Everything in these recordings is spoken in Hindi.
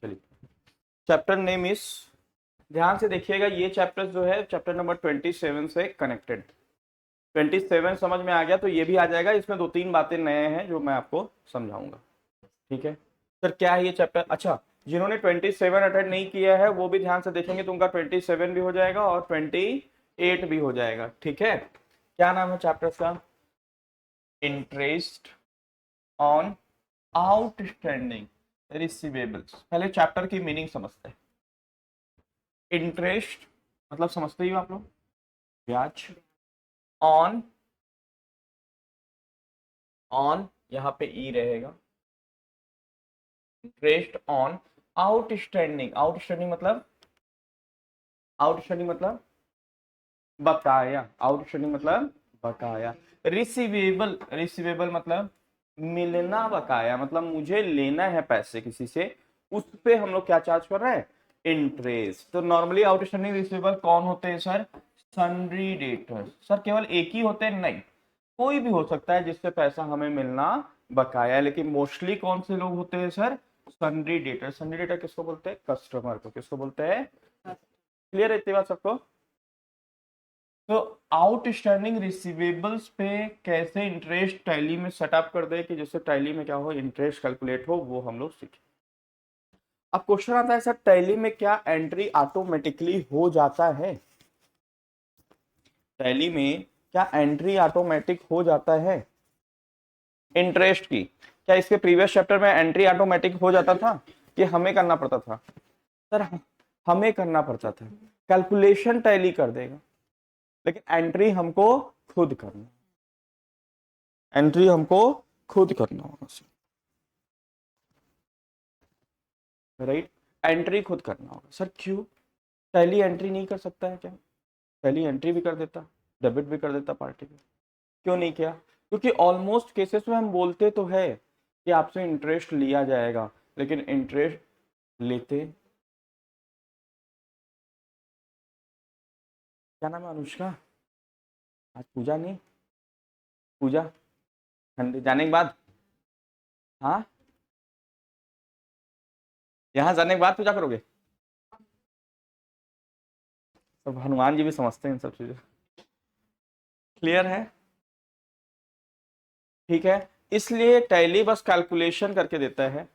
चलिए, चैप्टर नेम इज, ध्यान से देखिएगा, ये चैप्टर जो है चैप्टर नंबर 27 से कनेक्टेड। 27 समझ में आ गया तो ये भी आ जाएगा। इसमें 2-3 बातें नए हैं जो मैं आपको समझाऊंगा। ठीक है सर, क्या है ये चैप्टर? अच्छा, जिन्होंने 27 अटेंड नहीं किया है वो भी ध्यान से देखेंगे तो उनका 27 भी हो जाएगा और 28 भी हो जाएगा। ठीक है, क्या नाम है चैप्टर का? Interest on outstanding receivables. पहले चैप्टर की मीनिंग समझते हैं। इंटरेस्ट मतलब समझते ही हो आप लोग, ब्याज। ऑन, ऑन यहाँ पे ई रहेगा। इंटरेस्ट ऑन आउटस्टैंडिंग, आउटस्टैंडिंग मतलब, आउटस्टैंडिंग मतलब बकाया, आउटस्टैंडिंग मतलब बकाया। रिसीवेबल, रिसीवेबल मतलब मिलना बकाया, मतलब मुझे लेना है पैसे किसी से, उस पे हम लोग क्या चार्ज कर रहे हैं? इंटरेस्ट। तो नॉर्मली आउटस्टैंडिंग रिसीवेबल कौन होते हैं सर? Sundry debtors. सर केवल एक ही होते हैं? नहीं, कोई भी हो सकता है जिससे पैसा हमें मिलना बकाया है, लेकिन मोस्टली कौन से लोग होते हैं sir? Sundry debtor. Sundry debtor किसको बोलते हैं? कस्टमर को। किसको बोलते हैं? क्लियर है इतनी बात सबको? तो आउटस्टैंडिंग रिसीवेबल्स पे कैसे इंटरेस्ट टैली में सेटअप कर दे कि जिससे टैली में क्या हो, इंटरेस्ट कैलकुलेट हो, वो हम लोग सीखें। अब क्वेश्चन आता है सर, टैली में क्या एंट्री ऑटोमेटिकली हो जाता है? टैली में क्या एंट्री ऑटोमेटिक हो जाता है इंटरेस्ट की? क्या इसके प्रीवियस चैप्टर में एंट्री ऑटोमेटिक हो जाता था कि हमें करना पड़ता था? सर हमें करना पड़ता था। कैलकुलेशन टैली कर देगा, लेकिन एंट्री हमको खुद करना, एंट्री हमको खुद करना होगा सर, राइट? एंट्री खुद करना होगा सर। क्यों? टैली एंट्री नहीं कर सकता है क्या? टैली एंट्री भी कर देता, डेबिट भी कर देता पार्टी को। क्यों नहीं किया? क्योंकि ऑलमोस्ट केसेस में हम बोलते तो है कि आपसे इंटरेस्ट लिया जाएगा, लेकिन इंटरेस्ट लेते, क्या नाम है, अनुष्का? आज पूजा नहीं? पूजा ठंडे जाने के बाद, हाँ यहाँ जाने के बाद पूजा करोगे? तो हनुमान जी भी समझते हैं इन सब चीजें। क्लियर है? ठीक है, इसलिए टैली बस कैलकुलेशन करके देता है,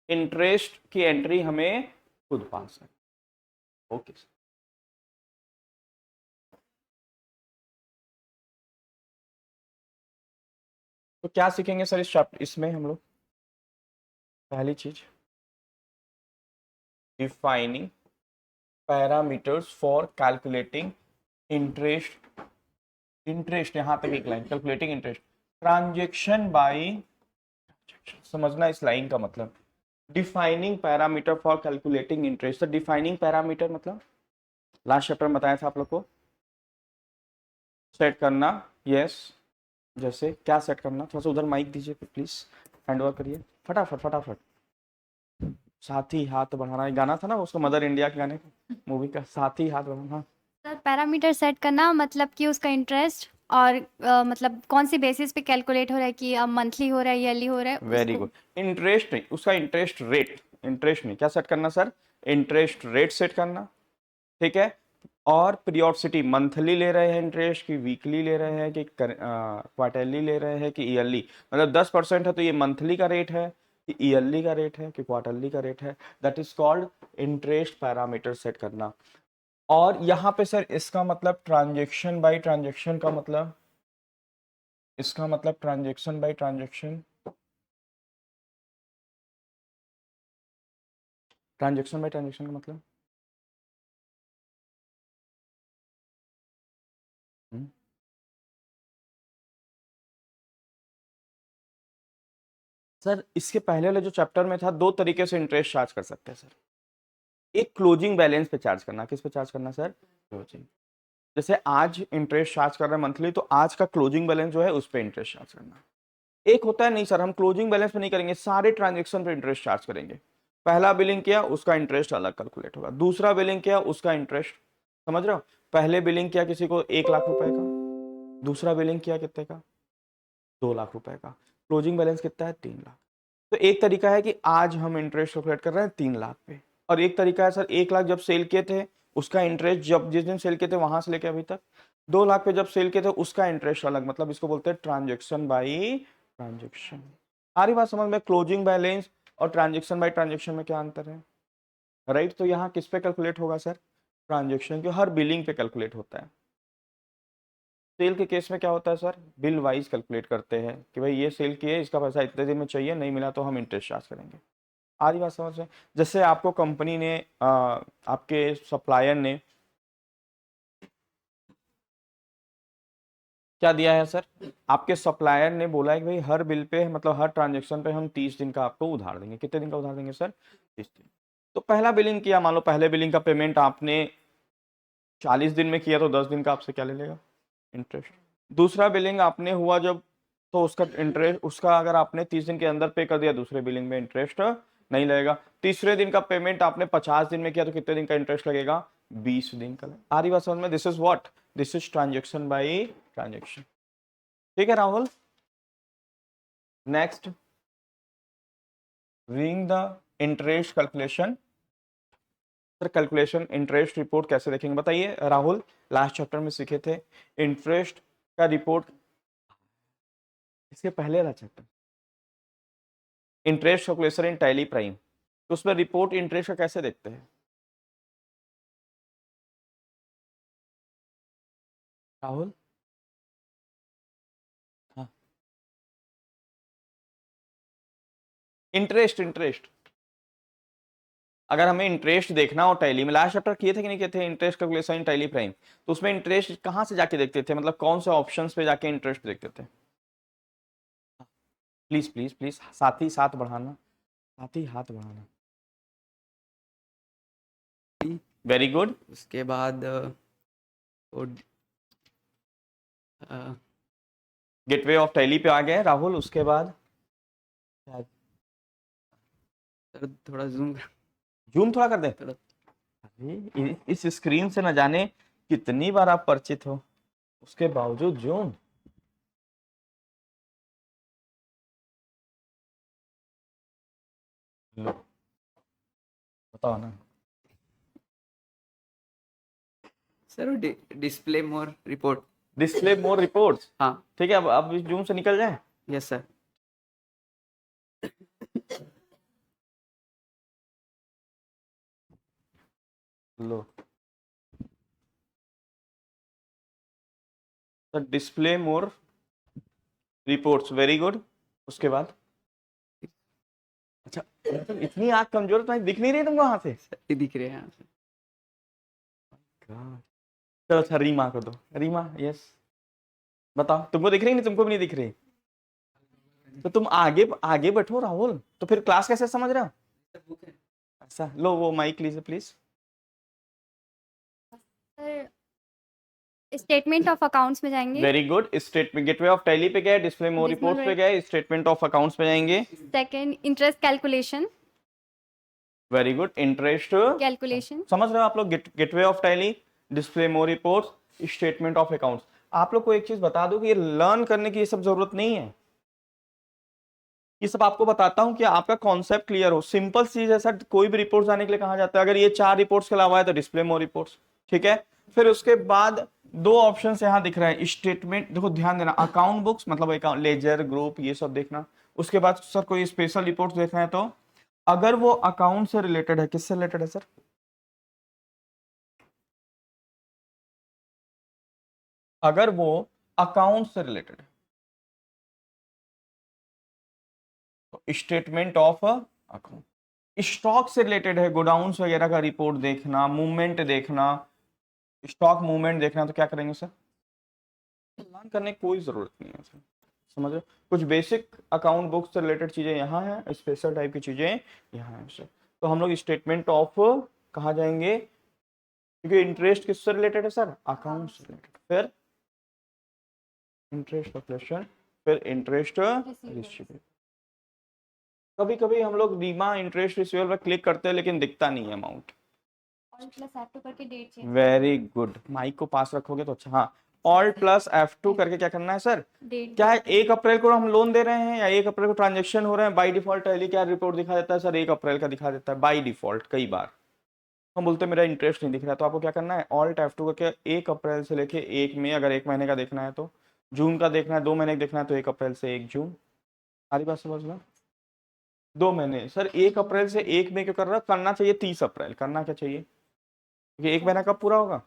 इंटरेस्ट की एंट्री हमें खुद पास है। ओके सर, तो क्या सीखेंगे सर इस चैप्टर, इसमें हम लोग पहली चीज, defining parameters for calculating interest. Interest यहाँ तक एक line, calculating interest transaction by, समझना इस लाइन का मतलब। Defining parameter for calculating interest. तो डिफाइनिंग पैरामीटर मतलब लास्ट चैप्टर में बताया था आप लोग को, सेट करना। यस, जैसे क्या सेट करना? थोड़ा सा उधर माइक दीजिए प्लीज, हैंड ओवर करिए फटाफट फटाफट। साथी हाथ बढ़ाना, एक गाना था ना उसको, मदर इंडिया के गाने का, मूवी का, साथी हाथ बढ़ाना। हाँ, सर पैरामीटर सेट करना मतलब कि उसका इंटरेस्ट और मतलब कौन सी बेसिस पे कैलकुलेट हो रहा है कि अब मंथली हो रहा है, ईयरली हो रहा है वेरी उसको। गुड। इंटरेस्ट नहीं, उसका इंटरेस्ट रेट, इंटरेस्ट नहीं, क्या सेट करना सर? इंटरेस्ट रेट सेट करना। ठीक है, और पीरियोडिसिटी, मंथली ले रहे हैं इंटरेस्ट की, वीकली ले रहे हैं कि क्वार्टरली ले रहे हैं कि ईयरली? मतलब 10% है तो ये मंथली का रेट है कि ईयरली का रेट है कि क्वार्टरली का रेट है? That is called interest parameter set करना। और यहाँ पे सर इसका मतलब ट्रांजेक्शन बाय ट्रांजेक्शन का मतलब, इसका मतलब transaction by transaction, transaction by transaction का मतलब हम्म, सर इसके पहले वाले जो चैप्टर में था, दो तरीके से इंटरेस्ट चार्ज कर सकते हैं सर। एक क्लोजिंग बैलेंस पे चार्ज करना, किस पे चार्ज करना सर? क्लोजिंग। जैसे आज इंटरेस्ट चार्ज कर रहे हैं मंथली, तो आज का क्लोजिंग बैलेंस जो है उस पे इंटरेस्ट चार्ज करना। एक होता है नहीं सर, हम क्लोजिंग बैलेंस पे नहीं करेंगे, सारे ट्रांजेक्शन पे इंटरेस्ट चार्ज करेंगे। पहला बिलिंग किया उसका इंटरेस्ट अलग कैलकुलेट होगा, दूसरा बिलिंग किया उसका इंटरेस्ट, समझ रहे हो? पहले बिलिंग किया किसी को 1 लाख रुपए का, दूसरा बिलिंग किया कितने का? 2 लाख रुपए का, क्लोजिंग बैलेंस कितना है? 3 लाख। तो तो एक तरीका है कि आज हम इंटरेस्ट कैलकुलेट कर रहे हैं 3 लाख पे, और एक तरीका है सर 1 लाख जब सेल किए थे उसका इंटरेस्ट, जब जिस दिन सेल किए थे वहां से लेके अभी तक 2 लाख पे जब सेल किए थे उसका इंटरेस्ट अलग, मतलब इसको बोलते हैं ट्रांजेक्शन बाई ट्रांजेक्शन। आ रही बात समझ में? क्लोजिंग बैलेंस और ट्रांजेक्शन बाई ट्रांजेक्शन में क्या अंतर है, राइट? तो यहाँ किस पे कैलकुलेट होगा सर? ट्रांजेक्शन के हर बिलिंग पे कैलकुलेट होता है। सेल के केस में क्या होता है सर? बिल वाइज कैलकुलेट करते हैं कि भाई ये सेल किए, इसका पैसा इतने दिन में चाहिए, नहीं मिला तो हम इंटरेस्ट चार्ज करेंगे। आधी बात समझ में? जैसे आपको कंपनी ने आपके सप्लायर ने क्या दिया है सर? आपके सप्लायर ने बोला है कि भाई हर बिल पे, मतलब हर ट्रांजेक्शन पे हम 30 दिन का आपको उधार देंगे। कितने दिन का उधार देंगे सर? 30 दिन। तो पहला बिलिंग किया, मान लो पहले बिलिंग का पेमेंट आपने 40 दिन में किया तो 10 दिन का आपसे क्या ले लेगा? इंटरेस्ट। दूसरा बिलिंग आपने हुआ जब, तो उसका इंटरेस्ट, उसका अगर आपने 30 दिन के अंदर पे कर दिया दूसरे बिलिंग में, इंटरेस्ट नहीं लगेगा। तीसरे दिन का पेमेंट आपने 50 दिन में किया तो कितने दिन का इंटरेस्ट लगेगा? 20 दिन का। आ रही बात समझ में? This is what? This is transaction by transaction. ठीक है Rahul? Next, reading the interest calculation. Sir calculation interest report कैसे देखेंगे बताइए राहुल? लास्ट चैप्टर में सीखे थे इंटरेस्ट का रिपोर्ट, इसके पहले वाला chapter interest calculation in tally prime, तो उसमें रिपोर्ट इंटरेस्ट का कैसे देखते हैं राहुल? हाँ, इंटरेस्ट, इंटरेस्ट अगर हमें इंटरेस्ट देखना हो टैली में, लास्ट चैप्टर किए थे कि नहीं किए थे interest calculation in tally prime, तो उसमें इंटरेस्ट कहाँ से जाके देखते थे, मतलब कौन से ऑप्शंस पे जाके इंटरेस्ट देखते थे? प्लीज प्लीज प्लीज, साथ ही साथ बढ़ाना, साथ ही हाथ बढ़ाना। Very good. उसके बाद गेटवे ऑफ टैली पे आ गए राहुल, उसके बाद सर थोड़ा जूम जूम थोड़ा कर दे। थोड़ा। अरे इस स्क्रीन से न जाने कितनी बार आप परिचित हो, उसके बावजूद जूम। लो बताओ ना sir display more report. Display more reports. हाँ ठीक है, अब इस जूम से निकल जाए। Yes sir. लो sir, display more reports, very good. उसके बाद अच्छा, मतलब इतनी आंख कमजोर है, तुम्हारी दिख नहीं रही तुमको वहां से? सर ये दिख रहे हैं यहाँ से। चलो अच्छा, रीमा को दो। रीमा यस, बताओ तुमको दिख रही नहीं? तुमको भी नहीं दिख रही तो तुम आगे आगे बैठो राहुल, तो फिर क्लास कैसे समझ रहे हो? अच्छा लो वो माइक लीजिए प्लीज। स्टेटमेंट ऑफ अकाउंट्स में जाएंगे। Very good. Statement, gateway of tally पे गए, डिस्प्ले मोर रिपोर्ट्स पे गए, स्टेटमेंट ऑफ अकाउंट्स पे जाएंगे। Second interest calculation. Very good. Interest calculation. समझ रहे हो आप लोग? Gateway of Tally, display more reports, statement of accounts. आप लोग को एक चीज बता दूं कि ये लर्न करने की ये सब जरूरत नहीं है, ये सब आपको बताता हूं कि आपका कॉन्सेप्ट क्लियर हो। सिंपल चीज है सर, कोई भी रिपोर्ट्स आने के लिए कहा जाता है, अगर ये 4 रिपोर्ट्स के अलावा है तो डिस्प्ले मोर रिपोर्ट्स। ठीक है, फिर उसके बाद 2 ऑप्शंस यहां दिख रहे हैं। स्टेटमेंट, देखो ध्यान देना, अकाउंट बुक्स मतलब अकाउंट लेजर ग्रुप ये सब देखना। उसके बाद सर कोई स्पेशल रिपोर्ट देखना है तो अगर वो अकाउंट से रिलेटेड है, किससे रिलेटेड है सर? अगर वो अकाउंट से रिलेटेड है तो स्टेटमेंट ऑफ अकाउंट। स्टॉक से रिलेटेड है, गोडाउन्स वगैरह का रिपोर्ट देखना, मूवमेंट देखना, स्टॉक मूवमेंट देखना, तो क्या करेंगे सर? प्लान करने की कोई जरूरत नहीं है सर, समझ रहे हो? कुछ बेसिक अकाउंट बुक्स से रिलेटेड चीजें यहाँ हैं, स्पेशल टाइप की चीजें यहाँ हैं सर। तो हम लोग स्टेटमेंट ऑफ कहाँ जाएंगे, क्योंकि इंटरेस्ट किससे रिलेटेड है सर? अकाउंट से रिलेटेड। फिर इंटरेस्ट कैलकुलेशन, फिर इंटरेस्ट रिसीवेबल। कभी कभी हम लोग रीमा इंटरेस्ट रिसीवेबल पर क्लिक करते हैं लेकिन दिखता नहीं है अमाउंट। ऑल प्लस F2 करके date change. Very good, mike को पास रखोगे तो अच्छा। हाँ, ऑल्ट प्लस F2 करके क्या करना है सर, डेट क्या है 1 अप्रैल को हम लोन दे रहे हैं या 1 अप्रैल को ट्रांजेक्शन हो रहे हैं, बाय डिफॉल्ट टैली क्या रिपोर्ट दिखा देता है सर, 1 अप्रैल का दिखा देता है बाय डिफॉल्ट। कई बार हम बोलते हैं मेरा इंटरेस्ट नहीं दिख रहा है, तो आपको क्या करना है, ऑल्ट F2 करके 1 अप्रैल से लेके 1 मई, अगर 1 महीने का देखना है तो, जून का देखना है, 2 महीने का देखना है तो 1 अप्रैल से 1 जून। सारी बात समझ लो, 2 महीने सर, 1 अप्रैल से 1 मई क्यों कर रहा है, करना चाहिए 30 अप्रैल, करना क्या चाहिए, क्योंकि 1 महीना कब पूरा होगा,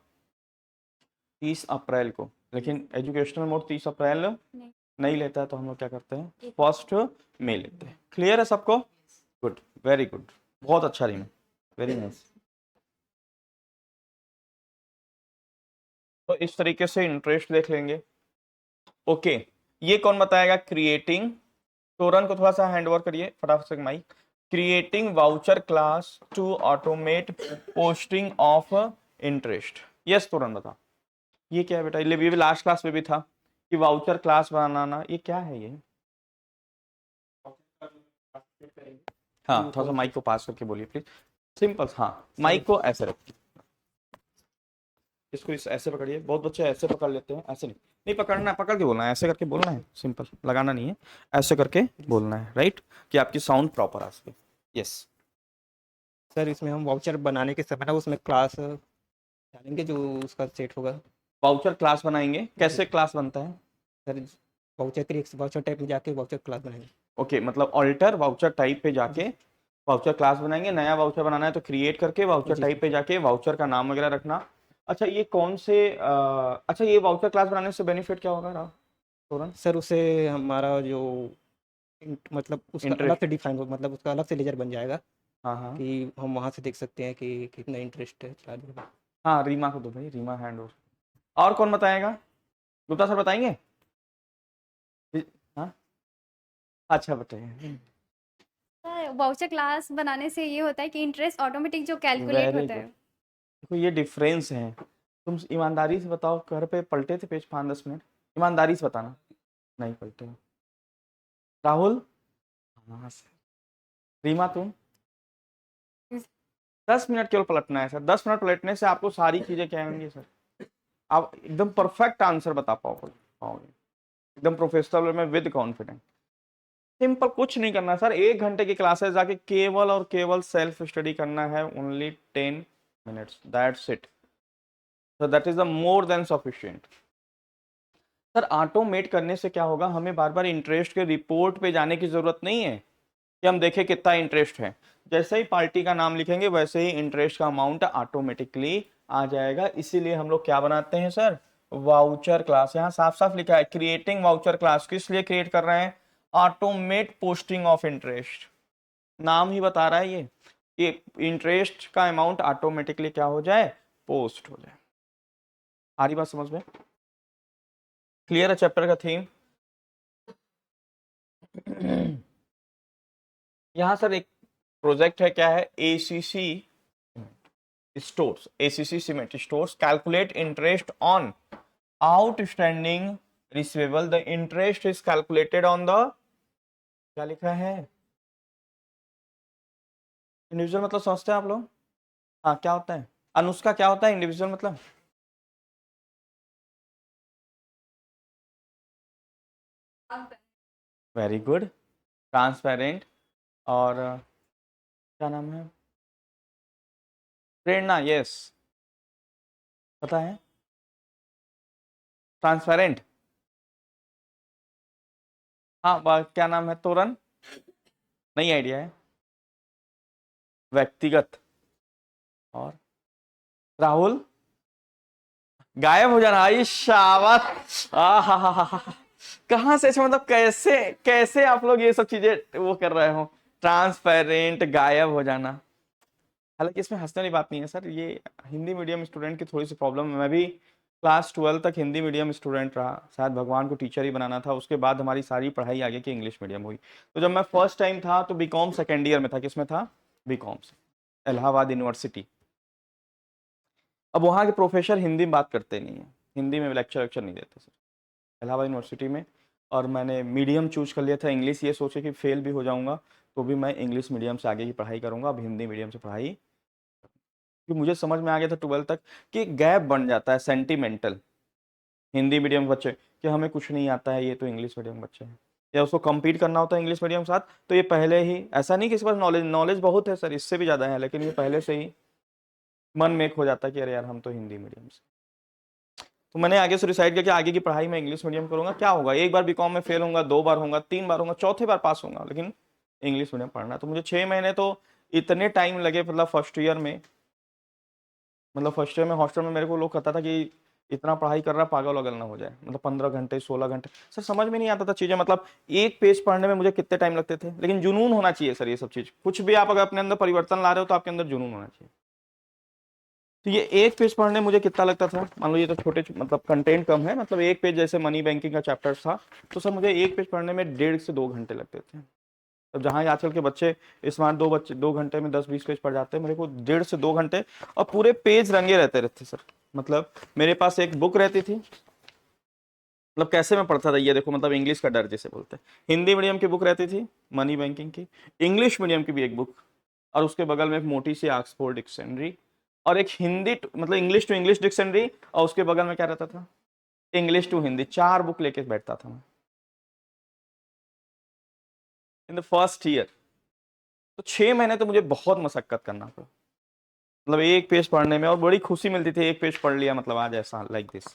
30 अप्रैल को। लेकिन एजुकेशनल मोड 30 अप्रैल नहीं लेता है, तो हम लोग क्या करते हैं, 1 मई लेते हैं। क्लियर है सबको, गुड, वेरी गुड, बहुत अच्छा रीमा, वेरी नाइस। तो इस तरीके से इंटरेस्ट देख लेंगे। ओके, ये कौन बताएगा, क्रिएटिंग, तोरन को थोड़ा सा हैंड ओवर करिए फटाफट से mike. Creating voucher class to automate posting of interest. Yes Toran बता, ये क्या है बेटा, ये भी लास्ट क्लास में भी था कि वाउचर क्लास बनाना, ये क्या है ये, हाँ थोड़ा सा माइक को पास करके बोलिए प्लीज, सिंपल, हाँ माइक को ऐसे रखिए, इसको इस ऐसे पकड़िए, बहुत बच्चे ऐसे पकड़ लेते हैं, ऐसे नहीं, नहीं पकड़ना है, पकड़ के बोलना है, ऐसे करके बोलना है, सिंपल, लगाना नहीं है, ऐसे करके बोलना है, राइट, कि आपकी साउंड प्रॉपर आ सके। यस सर इसमें हम वाउचर बनाने के समय ना उसमें क्लास डालेंगे जो उसका सेट होगा। वाउचर क्लास बनाएंगे, कैसे क्लास बनता है, सर वाउचर के वाउचर टाइप में जाके वाउचर क्लास बनाएंगे। ओके, मतलब ऑल्टर वाउचर टाइप पे जाके वाउचर क्लास बनाएंगे, नया वाउचर बनाना है तो क्रिएट करके वाउचर जी, टाइप पे जाके वाउचर का नाम वगैरह रखना। अच्छा ये कौन से अच्छा ये वाउचर क्लास बनाने से बेनिफिट क्या होगा तोरन, सर उससे हमारा जो मतलब उसका अलग इंटरेस्ट, से डिफाइन हो, मतलब उसका अलग से लेजर बन जाएगा हाँ हाँ कि हम वहाँ से देख सकते हैं कि कितना इंटरेस्ट है चार्ज होगा। हाँ, रीमा को दो भाई, रीमा हैंड ओवर। और कौन बताएगा, गुप्ता सर बताएंगे, हाँ अच्छा बताइए। वाउचर क्लास बनाने से ये होता है कि इंटरेस्ट ऑटोमेटिक जो कैलकुलेट वेरी होता गुड, है। देखो ये डिफरेंस है, तुम ईमानदारी से बताओ, घर पे पलटे थे पेज 5-10 मिनट, ईमानदारी से बताना, नहीं पलटे हो। राहुल, हाँ सर, रीमा तुम, 10 मिनट केवल पलटना है सर, 10 मिनट पलटने से आपको सारी चीजें क्या होंगी सर, आप एकदम परफेक्ट आंसर बता पाओगे एकदम प्रोफेशनल में विद कॉन्फिडेंस। सिंपल, कुछ नहीं करना सर, 1 घंटे की क्लासेस जाके केवल और केवल सेल्फ स्टडी करना है, only 10 minutes, that's it, so that is the more than sufficient. Sir automate करने से क्या होगा, हमें बार बार इंटरेस्ट के रिपोर्ट पे जाने की जरूरत नहीं है कि हम देखें कितना इंटरेस्ट है, जैसे ही पार्टी का नाम लिखेंगे वैसे ही इंटरेस्ट का अमाउंट ऑटोमेटिकली आ जाएगा। इसीलिए हम लोग क्या बनाते हैं सर, वाउचर क्लास, यहाँ साफ साफ लिखा है क्रिएटिंग वाउचर क्लास, किस लिए क्रिएट कर रहे हैं, ऑटोमेट पोस्टिंग ऑफ इंटरेस्ट, नाम ही बता रहा है ये इंटरेस्ट का अमाउंट ऑटोमेटिकली क्या हो जाए, पोस्ट हो जाए। आ रही बात समझ में, क्लियर है चैप्टर का थीम। यहाँ सर एक प्रोजेक्ट है, क्या है, ACC stores, ACC cement stores calculate interest on outstanding receivable, the interest is calculated on the, क्या लिखा है, इंडिविजुअल मतलब समझते हैं आप लोग, हाँ क्या होता है अनुष्का, क्या होता है इंडिविजुअल मतलब, वेरी गुड, ट्रांसपेरेंट, और क्या नाम है, प्रेरणा, यस पता है, ट्रांसपेरेंट, हाँ क्या नाम है, तोरन, नहीं आइडिया है, व्यक्तिगत, और राहुल, गायब हो जाना, आई शाबाश, हा कहाँ से, अच्छा मतलब कैसे कैसे आप लोग ये सब चीजें वो कर रहे हो, ट्रांसपेरेंट, गायब हो जाना। हालांकि इसमें हंसने वाली बात नहीं है सर, ये हिंदी मीडियम स्टूडेंट की थोड़ी सी प्रॉब्लम है, मैं भी क्लास 12 तक हिंदी मीडियम स्टूडेंट रहा, शायद भगवान को टीचर ही बनाना था, उसके बाद हमारी सारी पढ़ाई आगे की इंग्लिश मीडियम हुई। तो जब मैं फर्स्ट टाइम था तो बीकॉम सेकेंड ईयर में था, किसमें था, बीकॉम से, इलाहाबाद यूनिवर्सिटी। अब वहाँ के प्रोफेसर हिंदी में बात करते नहीं है, हिंदी में लेक्चर नहीं देते सर, इलाहाबाद यूनिवर्सिटी में, और मैंने मीडियम चूज कर लिया था इंग्लिश, ये सोचे कि फेल भी हो जाऊंगा तो भी मैं इंग्लिश मीडियम से आगे की पढ़ाई करूंगा, अब हिंदी मीडियम से पढ़ाई, क्योंकि मुझे समझ में आ गया था 12 तक कि गैप बन जाता है सेंटिमेंटल, हिंदी मीडियम बच्चे कि हमें कुछ नहीं आता है, ये तो इंग्लिश मीडियम बच्चे हैं, या उसको compete करना होता है इंग्लिश मीडियम के साथ, तो ये पहले ही, ऐसा नहीं कि इसके पास नॉलेज बहुत है सर, इससे भी ज़्यादा है, लेकिन ये पहले से ही मन में हो जाता है कि अरे यार हम तो हिंदी मीडियम से। तो मैंने आगे से डिसाइड किया कि आगे की पढ़ाई मैं इंग्लिश मीडियम करूंगा, क्या होगा, एक बार बीकॉम में फेल होऊंगा, 2 बार होऊंगा, 3 बार होऊंगा, चौथे बार पास होऊंगा, लेकिन इंग्लिश मीडियम पढ़ना। तो मुझे 6 महीने तो इतने टाइम लगे, मतलब फर्स्ट ईयर में, मतलब फर्स्ट ईयर में हॉस्टल में मेरे को लोग कहता था कि इतना पढ़ाई कर रहा पागल वगल ना हो जाए, मतलब 15 घंटे 16 घंटे सर, समझ में नहीं आता था चीजें, मतलब एक पेज पढ़ने में मुझे कितने टाइम लगते थे। लेकिन जुनून होना चाहिए सर, ये सब चीज, कुछ भी आप अगर अपने अंदर परिवर्तन ला रहे हो तो आपके अंदर जुनून होना चाहिए। तो ये एक पेज पढ़ने मुझे कितना लगता था, मान लो ये तो छोटे मतलब कंटेंट कम है, मतलब एक पेज जैसे मनी बैंकिंग का चैप्टर था, तो सर मुझे एक पेज पढ़ने में 1.5 से 2 घंटे लगते थे। अब जहाँ आजकल के बच्चे स्मार्ट 2 घंटे में 10-20 पेज पढ़ जाते हैं, मेरे को 1.5 से 2 घंटे, और पूरे पेज रंगे रहते सर। मतलब मेरे पास एक बुक रहती थी, मतलब कैसे मैं पढ़ता था ये देखो, मतलब इंग्लिश का डर जिसे बोलते हैं, हिंदी मीडियम की बुक रहती थी मनी बैंकिंग की, इंग्लिश मीडियम की भी एक बुक, और उसके बगल में एक मोटी सी ऑक्सफोर्ड डिक्शनरी, और एक हिंदी मतलब इंग्लिश टू इंग्लिश डिक्शनरी, और उसके बगल में क्या रहता था, इंग्लिश टू हिंदी, 4 बुक लेके बैठता था मैं इन द फर्स्ट ईयर। तो 6 महीने तो मुझे बहुत मशक्कत करना पड़ा, मतलब एक पेज पढ़ने में, और बड़ी खुशी मिलती थी, एक पेज पढ़ लिया मतलब आज ऐसा लाइक दिस,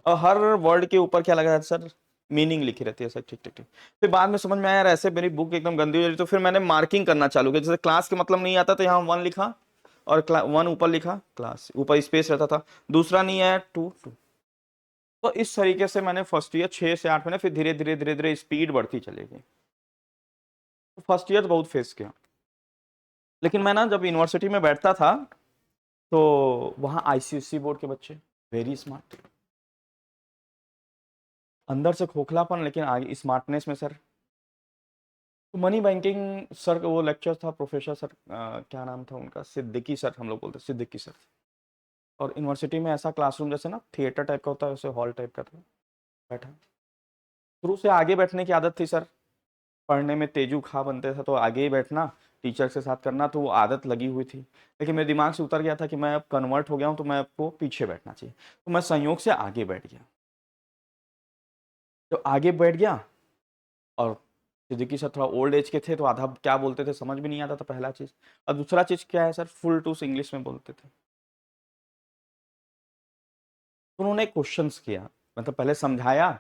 और हर वर्ड के ऊपर क्या लगा था सर, मीनिंग लिखी रहती है सर, ठीक ठीक ठीक। फिर बाद में समझ में आया यार ऐसे मेरी बुक एकदम गंदी हो रही, तो फिर मैंने मार्किंग करना चालू किया, जैसे क्लास के मतलब नहीं आता तो यहाँ 1 लिखा, और 1 ऊपर लिखा, क्लास ऊपर स्पेस रहता था, दूसरा नहीं आया 2 2। तो इस तरीके से मैंने फर्स्ट ईयर 6 से 8 महीने, फिर धीरे धीरे धीरे धीरे स्पीड बढ़ती चली गई। तो फर्स्ट ईयर बहुत फेस किया, लेकिन मैं ना जब यूनिवर्सिटी में बैठता था तो वहाँ आईसीएसई बोर्ड के बच्चे वेरी स्मार्ट, अंदर से खोखलापन लेकिन आगे स्मार्टनेस में सर। तो मनी बैंकिंग सर का वो लेक्चर था, प्रोफेसर सर क्या नाम था उनका, सिद्दीकी सर, हम लोग बोलते सिद्दीकी सर। और यूनिवर्सिटी में ऐसा क्लासरूम जैसे ना थिएटर टाइप का होता है, वैसे हॉल टाइप का था, बैठा, शुरू से आगे बैठने की आदत थी सर, पढ़ने में तेजू खा बनते थे तो आगे ही बैठना, टीचर के साथ करना, तो वो आदत लगी हुई थी। लेकिन मेरे दिमाग से उतर गया था कि मैं अब कन्वर्ट हो गया हूँ, तो मैं आपको पीछे बैठना चाहिए, तो मैं संयोग से आगे बैठ गया। तो आगे बैठ गया, और सिद्दीकी सर थोड़ा ओल्ड एज के थे, तो आधा क्या बोलते थे समझ भी नहीं आता था, पहला चीज़। और दूसरा चीज़ क्या है सर, फुल टूस इंग्लिश में बोलते थे। तो उन्होंने क्वेश्चंस किया, मतलब पहले समझाया,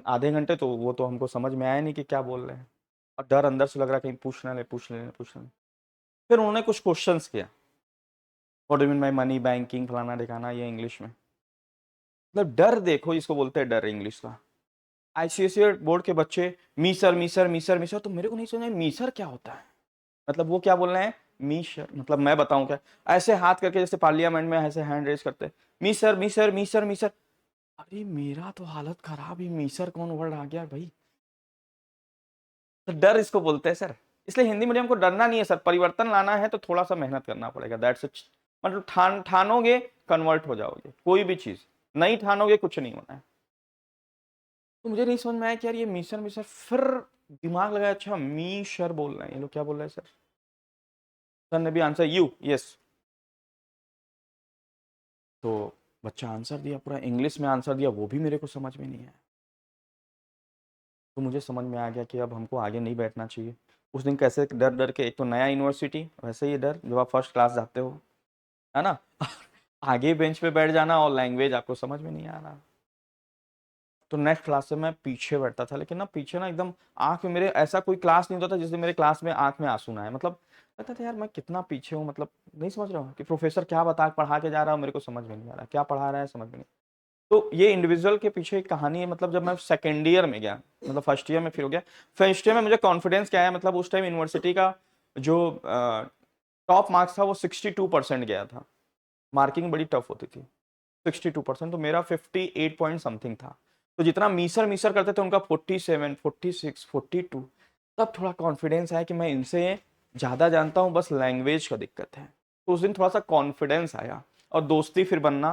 आधे घंटे तो वो तो हमको समझ में आया नहीं कि क्या बोल रहे हैं, और डर अंदर से लग रहा कहीं पूछ ना ले पूछ ले पूछ ले। फिर उन्होंने कुछ क्वेश्चंस किया, what do mean by money banking फलाना ढिकाना, ये इंग्लिश में, मतलब डर देखो इसको बोलते हैं, डर इंग्लिश का। आईसीएसई बोर्ड के बच्चे मीसर मीसर मीसर मीसर, तो मेरे को नहीं समझ मीसर क्या होता है, मतलब वो क्या बोल रहे हैं मीसर, मतलब मैं बताऊं क्या, ऐसे हाथ करके जैसे पार्लियामेंट में ऐसे हैंड रेज करते हैं, मीसर मीसर मीसर मीसर। अरे मेरा तो हालत खराब ही, मीसर कौन वर्ड आ गया भाई। तो डर इसको बोलते हैं सर। इसलिए हिंदी मीडियम को डरना नहीं है सर, परिवर्तन लाना है तो थोड़ा सा मेहनत करना पड़ेगा, दैट्स इट। मतलब ठानोगे कन्वर्ट हो जाओगे, कोई भी चीज नहीं ठानोगे कुछ नहीं होना है। तो मुझे नहीं समझ में आया कि यार ये मीसर मीसर, फिर दिमाग लगाया, अच्छा मीशर बोल रहे हैं ये लोग, क्या बोल रहे हैं सर। सर ने भी आंसर यू यस, तो बच्चा आंसर दिया, पूरा इंग्लिश में आंसर दिया, वो भी मेरे को समझ में नहीं आया। तो मुझे समझ में आ गया कि अब हमको आगे नहीं बैठना चाहिए। उस दिन कैसे डर डर के, एक तो नया यूनिवर्सिटी, वैसे ही डर जब आप फर्स्ट क्लास जाते हो, है ना आगे बेंच पे बैठ जाना, और लैंग्वेज आपको समझ में नहीं आ रहा। तो नेक्स्ट क्लास से मैं पीछे बैठता था, लेकिन ना पीछे ना एकदम आंख में मेरे, ऐसा कोई क्लास नहीं होता था जिससे मेरे क्लास में आंख में आंसू ना आए, मतलब लगता था यार मैं कितना पीछे हूँ, मतलब नहीं समझ रहा हूँ कि प्रोफेसर क्या पढ़ा के जा रहा है, मेरे को समझ में नहीं आ रहा क्या पढ़ा रहा है, समझ में नहीं। तो ये इंडिविजुअल के पीछे एक कहानी है, मतलब जब मैं सेकेंड ईयर में गया, मतलब फर्स्ट ईयर में फिर हो गया, फर्स्ट ईयर में मुझे कॉन्फिडेंस क्या है, मतलब उस टाइम यूनिवर्सिटी का जो टॉप मार्क्स था वो 62% गया था, मार्किंग बड़ी टफ होती थी, 62%, तो मेरा 58 पॉइंट समथिंग था। तो जितना मीसर मीसर करते थे उनका 47 46 42, तब थोड़ा कॉन्फिडेंस आया कि मैं इनसे ज़्यादा जानता हूँ, बस लैंग्वेज का दिक्कत है। तो उस दिन थोड़ा सा कॉन्फिडेंस आया, और दोस्ती फिर बनना,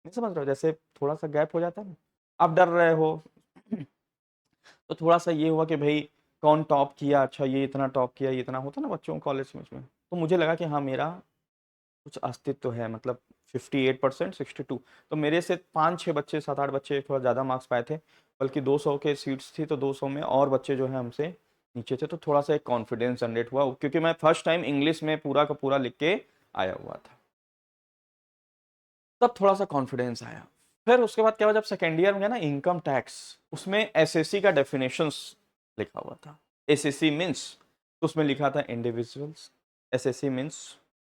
नहीं समझ रहे हो, जैसे थोड़ा सा गैप हो जाता है ना, आप डर रहे हो तो थोड़ा सा ये हुआ कि भाई कौन टॉप किया, अच्छा ये इतना टॉप किया, ये इतना होता ना बच्चों कॉलेज में, तो मुझे लगा कि हाँ मेरा कुछ अस्तित्व है, मतलब 58%, 62। तो मेरे से 5-6 बच्चे, 7-8 बच्चे थोड़ा ज़्यादा मार्क्स पाए थे, बल्कि 200 के सीट्स थी तो 200 में और बच्चे जो है हमसे नीचे थे। तो थोड़ा सा एक कॉन्फिडेंस जनरेट हुआ, क्योंकि मैं फर्स्ट टाइम इंग्लिश में पूरा का पूरा लिख के आया हुआ था, तब थोड़ा सा कॉन्फिडेंस आया। फिर उसके बाद क्या हुआ, जब सेकेंड ईयर में गया ना, इनकम टैक्स, उसमें एसएससी का डेफिनेशंस लिखा हुआ था। एसएससी मीन्स, तो उसमें लिखा था इंडिविजुअल्स। एसएससी मीन्स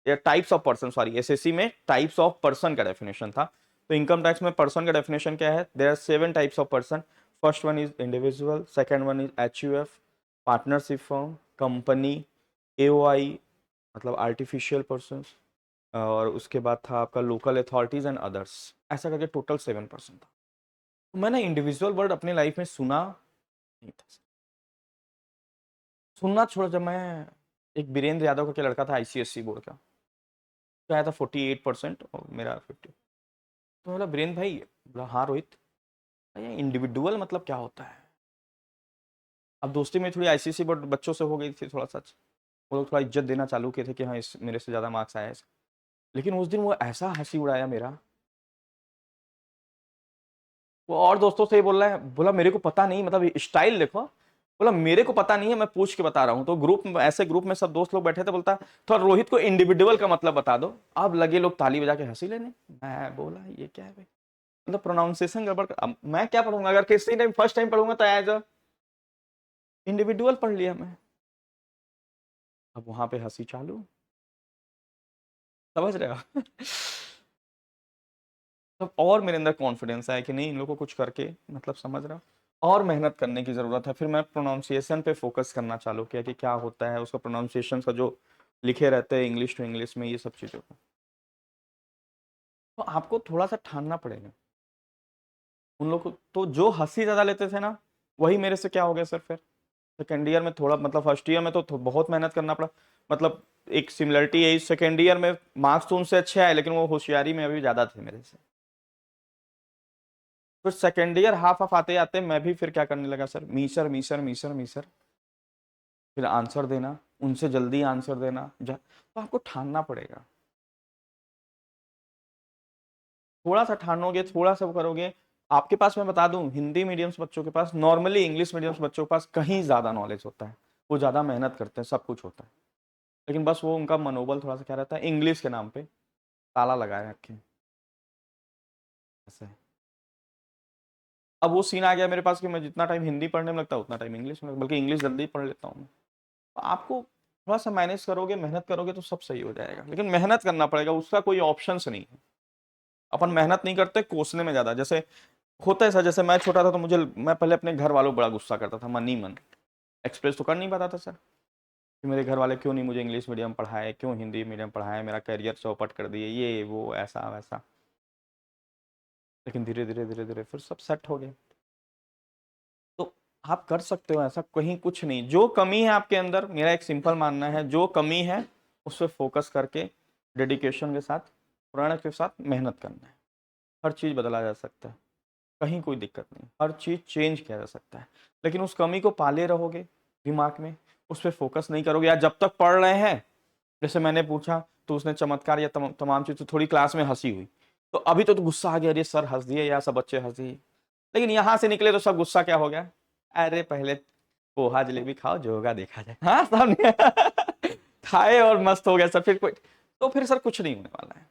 या types of person, sorry, SSC में टाइप्स ऑफ पर्सन का डेफिनेशन था। तो इनकम टैक्स में पर्सन का डेफिनेशन क्या है, there are 7 types of person. First one is individual, second one is HUF, partnership firm, company, AOI मतलब आर्टिफिशियल पर्सन, और उसके बाद था आपका लोकल अथॉरिटीज एंड अदर्स। ऐसा करके टोटल 7% था। तो मैंने इंडिविजुअल वर्ड अपनी लाइफ में सुना नहीं था। सुनना छोड़ा, जब मैं, एक वीरेंद्र यादव का क्या लड़का था आईसीएससी बोर्ड का, तो आया था 48% और मेरा 50। तो बोला वीरेंद्र भाई, बोला हाँ रोहित, ये इंडिविजुअल मतलब क्या होता है। अब दोस्ती में थोड़ी आईसीएससी बोर्ड बच्चों से हो गई थी थोड़ा सा, वो लोग थोड़ा इज्जत देना चालू किए थे कि हाँ इस मेरे से ज़्यादा मार्क्स आया है। लेकिन उस दिन वो ऐसा हंसी उड़ाया मेरा, वो और दोस्तों से ही बोल रहा है, बोला मेरे को पता नहीं, मतलब स्टाइल देखो, बोला मेरे को पता नहीं है, मैं पूछ के बता रहा हूँ। तो ग्रुप में, ऐसे ग्रुप में सब दोस्त लोग बैठे थे, बोलता थोड़ा रोहित को इंडिविजुअल का मतलब बता दो। अब लगे लोग ताली बजा के हंसी लेने। मैं बोला ये क्या है भाई, मतलब प्रोनाउंसिएशन गड़बड़। अब मैं क्या पढ़ूंगा, अगर किसी टाइम फर्स्ट टाइम पढ़ूंगा तो एज अ इंडिविजुअल पढ़ लिया मैं। अब वहां पे हंसी चालू, समझ रहे हो। तब और मेरे अंदर कॉन्फिडेंस आया कि नहीं, इन लोगों को कुछ करके, मतलब समझ रहा हूँ, और मेहनत करने की ज़रूरत है। फिर मैं प्रोनाउंसिएशन पे फोकस करना चालू किया कि क्या होता है उसका प्रोनाउंसिएशन का, जो लिखे रहते हैं इंग्लिश टू इंग्लिश में, ये सब चीज़ों को। तो आपको थोड़ा सा ठानना पड़ेगा। उन लोग को तो जो हंसी ज़्यादा लेते थे ना, वही मेरे से क्या हो गया सर, फिर सेकेंड ईयर में थोड़ा, मतलब फर्स्ट ईयर में तो बहुत मेहनत करना पड़ा। मतलब एक सिमिलरिटी है, सेकेंड ईयर में मार्क्स तो उनसे अच्छे आए, लेकिन वो होशियारी में अभी ज़्यादा थे मेरे से। फिर सेकेंड ईयर हाफ हाफ आते आते मैं भी फिर क्या करने लगा sir, Meeser Meeser Meeser Meeser, फिर आंसर देना, उनसे जल्दी आंसर देना। तो आपको ठानना पड़ेगा, थोड़ा सा ठानोगे, थोड़ा सा वो करोगे। आपके पास मैं बता दूं, हिंदी मीडियम्स बच्चों के पास, नॉर्मली इंग्लिश मीडियम्स बच्चों के पास कहीं ज़्यादा नॉलेज होता है, वो ज़्यादा मेहनत करते हैं, सब कुछ होता है। लेकिन बस वो उनका मनोबल थोड़ा सा क्या रहता है, इंग्लिश के नाम पे ताला लगाए रखे, ऐसा है। अब वो सीन आ गया मेरे पास कि मैं जितना टाइम हिंदी पढ़ने में लगता है उतना टाइम इंग्लिश में, बल्कि इंग्लिश जल्दी पढ़ लेता हूँ मैं। तो आपको थोड़ा सा मैनेज करोगे, मेहनत करोगे तो सब सही हो जाएगा। लेकिन मेहनत करना पड़ेगा, उसका कोई ऑप्शन नहीं है। अपन मेहनत नहीं करते, कोसने में ज्यादा। जैसे होता है सर, जैसे मैं छोटा था तो मुझे, मैं पहले अपने घर वालों को बड़ा गुस्सा करता था, मन ही मन एक्सप्रेस तो कर नहीं पाता था सर, कि मेरे घर वाले क्यों नहीं मुझे इंग्लिश मीडियम पढ़ाए, क्यों हिंदी मीडियम पढ़ाए, मेरा करियर चौपट कर दिए, ये वो ऐसा वैसा। लेकिन धीरे धीरे धीरे धीरे फिर सब सेट हो गया। तो आप कर सकते हो ऐसा, कहीं कुछ नहीं। जो कमी है आपके अंदर, मेरा एक सिंपल मानना है, जो कमी है उस पर फोकस करके डेडिकेशन के साथ, प्रण के साथ मेहनत करना है। हर चीज़ बदला जा सकता है, कहीं कोई दिक्कत नहीं, हर चीज़ चेंज किया जा सकता है। लेकिन उस कमी को पाले रहोगे दिमाग में, उस पर फोकस नहीं करोगे, या जब तक पढ़ रहे हैं, जैसे मैंने पूछा तो उसने चमत्कार या तमाम चीज़, तो थोड़ी क्लास में हंसी हुई, तो अभी तो गुस्सा आ गया, अरे सर हंस दिए या सब बच्चे हंस दिए। लेकिन यहाँ से निकले तो सब गुस्सा क्या हो गया, अरे पहले पोहा जलेबी खाओ, जो होगा देखा जाए। हाँ सामने खाए और मस्त हो गया सर, फिर कोई, तो फिर सर कुछ नहीं होने वाला है,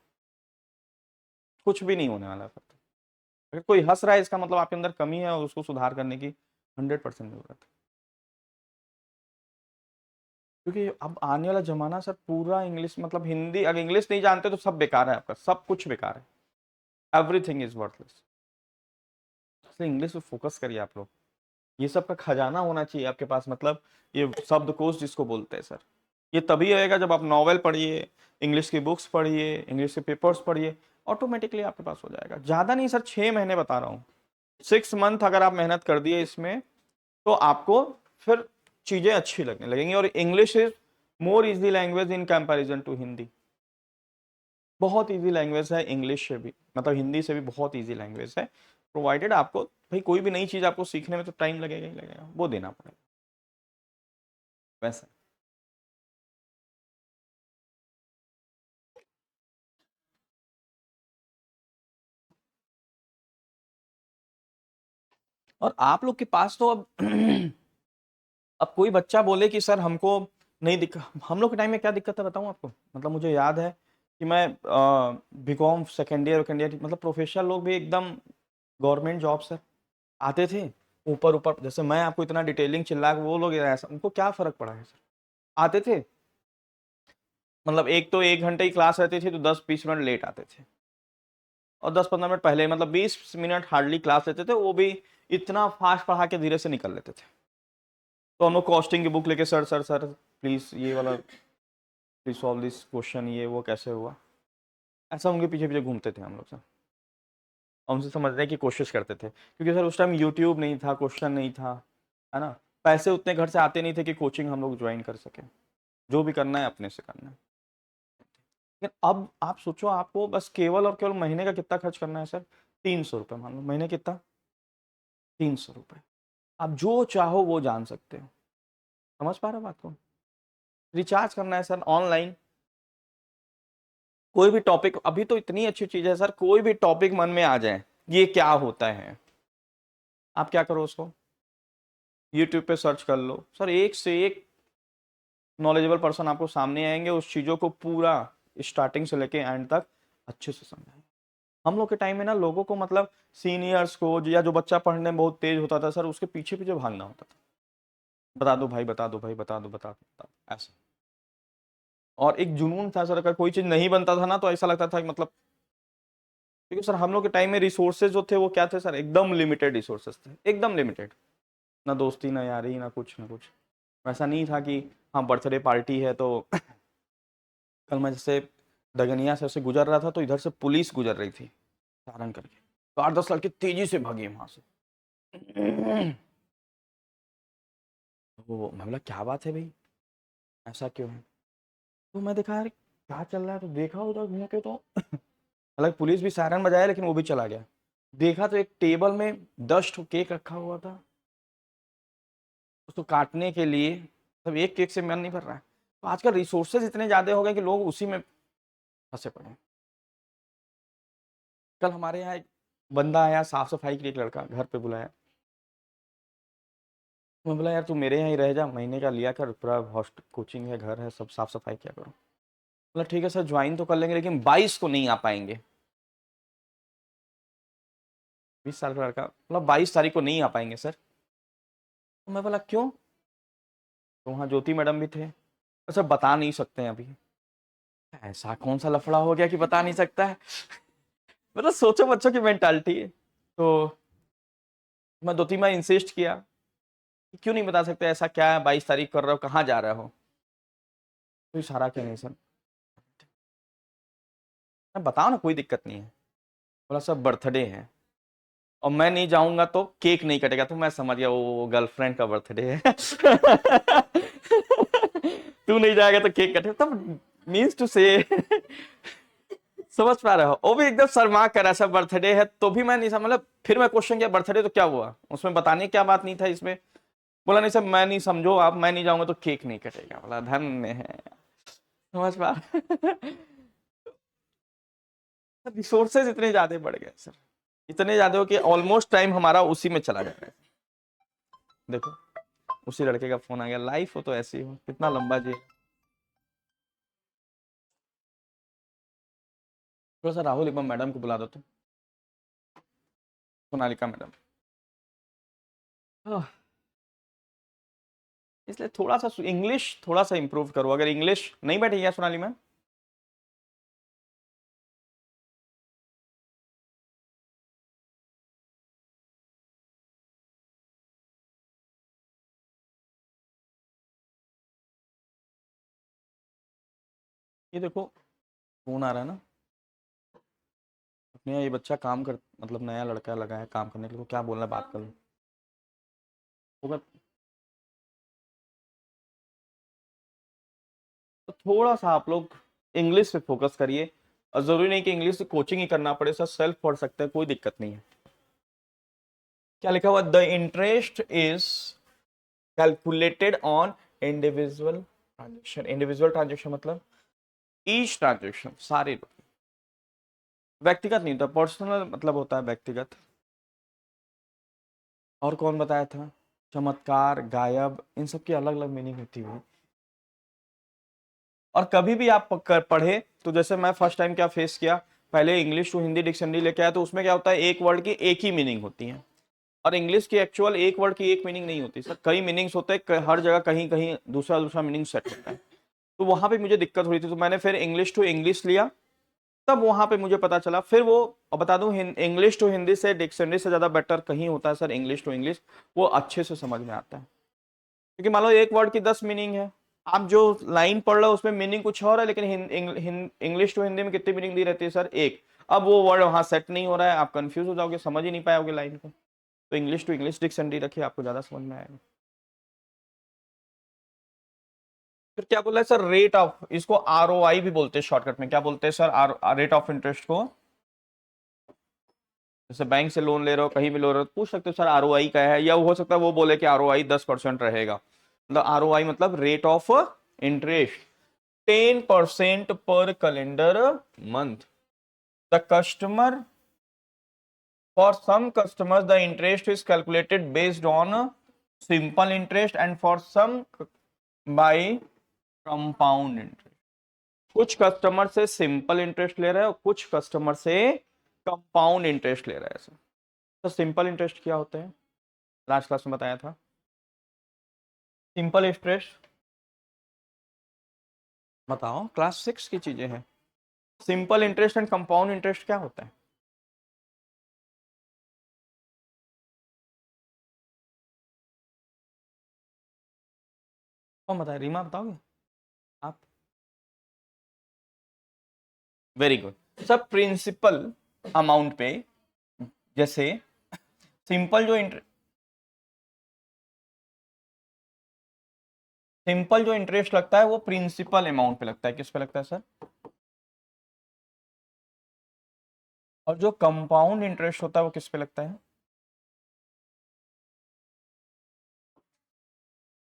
कुछ भी नहीं होने वाला है। अगर कोई हंस रहा है, इसका मतलब आपके अंदर कमी है और उसको सुधार करने की 100% जरूरत है। क्योंकि अब आने वाला जमाना सर पूरा इंग्लिश, मतलब हिंदी, अगर इंग्लिश नहीं जानते तो सब बेकार है, आपका सब कुछ बेकार है, एवरीथिंग इज वर्थलेस। इसलिए इंग्लिश पे फोकस करिए आप लोग, ये सब का खजाना होना चाहिए आपके पास। मतलब ये शब्दकोश जिसको बोलते हैं सर, ये तभी आएगा जब आप नॉवेल पढ़िए, इंग्लिश की बुक्स पढ़िए, इंग्लिश के पेपर्स पढ़िए, ऑटोमेटिकली आपके पास हो जाएगा। ज़्यादा नहीं सर, 6 महीने बता रहा हूँ, 6 मंथ अगर आप मेहनत कर दिए इसमें, तो आपको फिर चीज़ें अच्छी लगने लगेंगी। और English is more easy language in comparison to Hindi. बहुत इजी लैंग्वेज है इंग्लिश से भी, मतलब हिंदी से भी बहुत इजी लैंग्वेज है। प्रोवाइडेड आपको, भाई कोई भी नई चीज़ आपको सीखने में तो टाइम लगेगा ही लगेगा, वो देना पड़ेगा वैसा। और आप लोग के पास तो अब अब कोई बच्चा बोले कि सर हमको नहीं दिक्कत, हम लोग के टाइम में क्या दिक्कत है बताऊं आपको, मतलब मुझे याद है कि मैं बीकॉम सेकेंड ईयर मतलब प्रोफेशनल लोग भी एकदम गवर्नमेंट जॉब से आते थे, ऊपर ऊपर, जैसे मैं आपको इतना डिटेलिंग चिल्ला के, वो लोग ऐसा, उनको क्या फर्क पड़ा है सर, आते थे, मतलब एक तो 1 घंटे की क्लास रहती थी तो 10-20 मिनट लेट आते थे, और 10-15 मिनट पहले, मतलब 20 मिनट हार्डली क्लास लेते थे, वो भी इतना फास्ट पढ़ा के धीरे से निकल लेते थे। तो हम लोग कॉस्टिंग की बुक लेके सर सर सर प्लीज ये वाला, प्लीज सॉल्व दिस क्वेश्चन, ये वो कैसे हुआ, ऐसा उनके पीछे पीछे घूमते थे हम लोग सर, और उनसे समझने की कोशिश करते थे, क्योंकि सर उस टाइम यूट्यूब नहीं था, क्वेश्चन नहीं था, है ना, पैसे उतने घर से आते नहीं थे कि कोचिंग हम लोग ज्वाइन कर सके, जो भी करना है अपने से करना है। लेकिन अब आप सोचो, आपको बस केवल और केवल महीने का कितना खर्च करना है सर, 300 रुपये, मान लो महीने कितना, 300 रुपये, आप जो चाहो वो जान सकते हो, समझ पा रहे हो बात को, रिचार्ज करना है सर ऑनलाइन, कोई भी टॉपिक, अभी तो इतनी अच्छी चीज है सर, कोई भी टॉपिक मन में आ जाए, ये क्या होता है, आप क्या करो उसको यूट्यूब पे सर्च कर लो सर, एक से एक नॉलेजेबल पर्सन आपको सामने आएंगे, उस चीजों को पूरा स्टार्टिंग से लेके एंड तक अच्छे से समझाएंगे। हम लोग के टाइम में ना लोगों को, मतलब सीनियर्स को, या जो बच्चा पढ़ने में बहुत तेज होता था सर, उसके पीछे पीछे भागना होता था, बता दो भाई, बता दो भाई, बता दो, बता दो, बता दो, ऐसा। और एक जुनून था सर, अगर कोई चीज नहीं बनता था ना तो ऐसा लगता था कि मतलब, क्योंकि सर हम लोग के टाइम में रिसोर्सेज जो थे वो क्या थे सर, एकदम लिमिटेड रिसोर्सेज थे, एकदम लिमिटेड, ना दोस्ती ना यारी ना कुछ ना कुछ, वैसा नहीं था कि हाँ बर्थडे पार्टी है तो कल मैं जैसे दगनिया से ऐसे गुजर रहा था तो इधर से पुलिस गुजर रही थी सारण करके, तो 8-10 लड़के तेजी से भागे वहां से। वो मैं बोला क्या बात है भाई, ऐसा क्यों है, तो मैं देखा यार क्या चल रहा है, तो देखा उधर घूम के, तो हालांकि पुलिस भी सायरन बजाया लेकिन वो भी चला गया, देखा तो एक टेबल में 10 ठो केक रखा हुआ था, उसको काटने के लिए, सब एक केक से मन नहीं भर रहा है, तो आजकल रिसोर्सेज इतने ज्यादा हो गए कि लोग उसी में फंसे पड़े हैं। कल हमारे यहाँ एक बंदा आया साफ सफाई के लिए, एक लड़का घर पे बुलाया, मैं बोला यार तू मेरे यहाँ ही रह जा, महीने का लिया कर, पूरा हॉस्टल कोचिंग है, घर है, सब साफ सफाई किया करो, बोला ठीक है सर ज्वाइन तो कर लेंगे लेकिन 22 को नहीं आ पाएंगे, 20 साल का लड़का, बोला 22 तारीख को नहीं आ पाएंगे सर, तो मैं बोला क्यों, तो वहाँ ज्योति मैडम भी थे, सर बता नहीं सकते हैं अभी, ऐसा कौन सा लफड़ा हो गया कि बता नहीं सकता है, मतलब सोचो बच्चों की मेंटालिटी है। तो मैं 2-3 बार इंसिस्ट किया कि क्यों नहीं बता सकते, ऐसा क्या है, 22 तारीख कर रहे हो, कहाँ जा रहे हो, तो इशारा क्यों नहीं सर, मैं बताओ ना कोई दिक्कत नहीं है, बोला सर बर्थडे है और मैं नहीं जाऊंगा तो केक नहीं कटेगा, तो मैं समझ गया वो गर्लफ्रेंड का बर्थडे है। तू नहीं जाएगा तो केक कटेगा, तब मीन्स टू से, समझ पा रहे हो, वो भी एकदम शर्मा कर ऐसा बर्थडे है, तो भी मैं नहीं समझ, मतलब फिर मैं क्वेश्चन किया बर्थडे तो क्या हुआ, उसमें बताने की क्या बात नहीं था इसमें, बोला नहीं सर मैं नहीं, समझो आप, मैं नहीं जाऊंगा तो केक नहीं कटेगा, बोला धन्य है, समझ पा, रिसोर्सेज इतने ज्यादा बढ़ गए सर, इतने ज्यादा हो कि ऑलमोस्ट टाइम हमारा उसी में चला जा रहा है। देखो उसी लड़के का फोन आ गया, लाइफ हो तो ऐसी हो, कितना लंबा जी, थोड़ा सा राहुल इमाम मैडम को बुला दो तो, सोनालिका मैडम, इसलिए थोड़ा सा इंग्लिश थोड़ा सा इंप्रूव करो, अगर इंग्लिश नहीं बैठेगी क्या सोनाली मैम, ये देखो फोन आ रहा है ना, अपने यहाँ ये बच्चा काम कर, मतलब नया लड़का लगा है काम करने के लिए, तो क्या बोलना है, बात कर लो होगा, तो थोड़ा सा आप लोग इंग्लिश पे फोकस करिए, और जरूरी नहीं कि इंग्लिश से कोचिंग ही करना पड़े सर, सेल्फ पढ़ सकते हैं, कोई दिक्कत नहीं है। क्या लिखा हुआ, the interest is calculated on individual transaction, individual transaction मतलब ईच ट्रांजेक्शन, सारे लोग, व्यक्तिगत नहीं होता, पर्सनल मतलब होता है व्यक्तिगत, और कौन बताया था? चमत्कार, गायब, इन सब की अलग अलग मीनिंग होती है। और कभी भी आप पढ़े तो जैसे मैं फर्स्ट टाइम क्या फेस किया, पहले इंग्लिश टू हिंदी डिक्शनरी लेके आया तो उसमें क्या होता है, एक वर्ड की एक ही मीनिंग होती है, और इंग्लिश की एक्चुअल एक वर्ड की एक मीनिंग नहीं होती सर, कई मीनिंग्स होते हैं, हर जगह कहीं कहीं दूसरा दूसरा मीनिंग सेट होता है। तो वहां पे मुझे दिक्कत हो रही थी, तो मैंने फिर इंग्लिश टू इंग्लिश लिया, तब वहां पे मुझे पता चला। फिर वो, और बता दूं, इंग्लिश टू हिंदी से डिक्शनरी से ज्यादा बेटर कहीं होता है सर इंग्लिश टू इंग्लिश, वो अच्छे से समझ में आता है। क्योंकि मान लो एक वर्ड की 10 मीनिंग है, आप जो लाइन पढ़ रहे हो उसमें मीनिंग कुछ और है, लेकिन इंग्लिश टू हिंदी में कितनी मीनिंग दी रहती है सर, एक। अब वो वर्ड वहां सेट नहीं हो रहा है, आप कंफ्यूज हो जाओगे, समझ ही नहीं पाओगे लाइन को। तो इंग्लिश टू इंग्लिश डिक्शनरी रखिए, आपको ज्यादा समझ में आएगा। फिर क्या बोला है सर, रेट ऑफ, इसको आरओआई भी बोलते हैं शॉर्टकट में, क्या बोलते हैं सर, रेट ऑफ इंटरेस्ट को। जैसे बैंक से लोन ले रहे हो, कहीं भी लो रहे हो, पूछ सकते हो सर आरओआई क्या है, या हो सकता है वो बोले कि आरओआई 10% रहेगा। मतलब आरओआई मतलब रेट ऑफ इंटरेस्ट, 10% पर calendar month. The customer, for some customers the interest is calculated based on simple interest and for some by compound interest। कुछ कस्टमर से सिंपल इंटरेस्ट ले रहा है और कुछ कस्टमर से कंपाउंड इंटरेस्ट ले रहा है। तो सिंपल इंटरेस्ट क्या होता है, लास्ट क्लास में बताया था। सिंपल इंटरेस्ट बताओ, क्लास 6 की चीजें हैं। Simple interest and compound interest क्या होता है? कौन बताए, रीमा बताओगे आप? Very good sir. Principal amount पे, जैसे सिंपल जो सिंपल जो इंटरेस्ट लगता है वो प्रिंसिपल अमाउंट पे लगता है, किस पे लगता है सर? और जो कंपाउंड इंटरेस्ट होता है वो किस पे लगता है?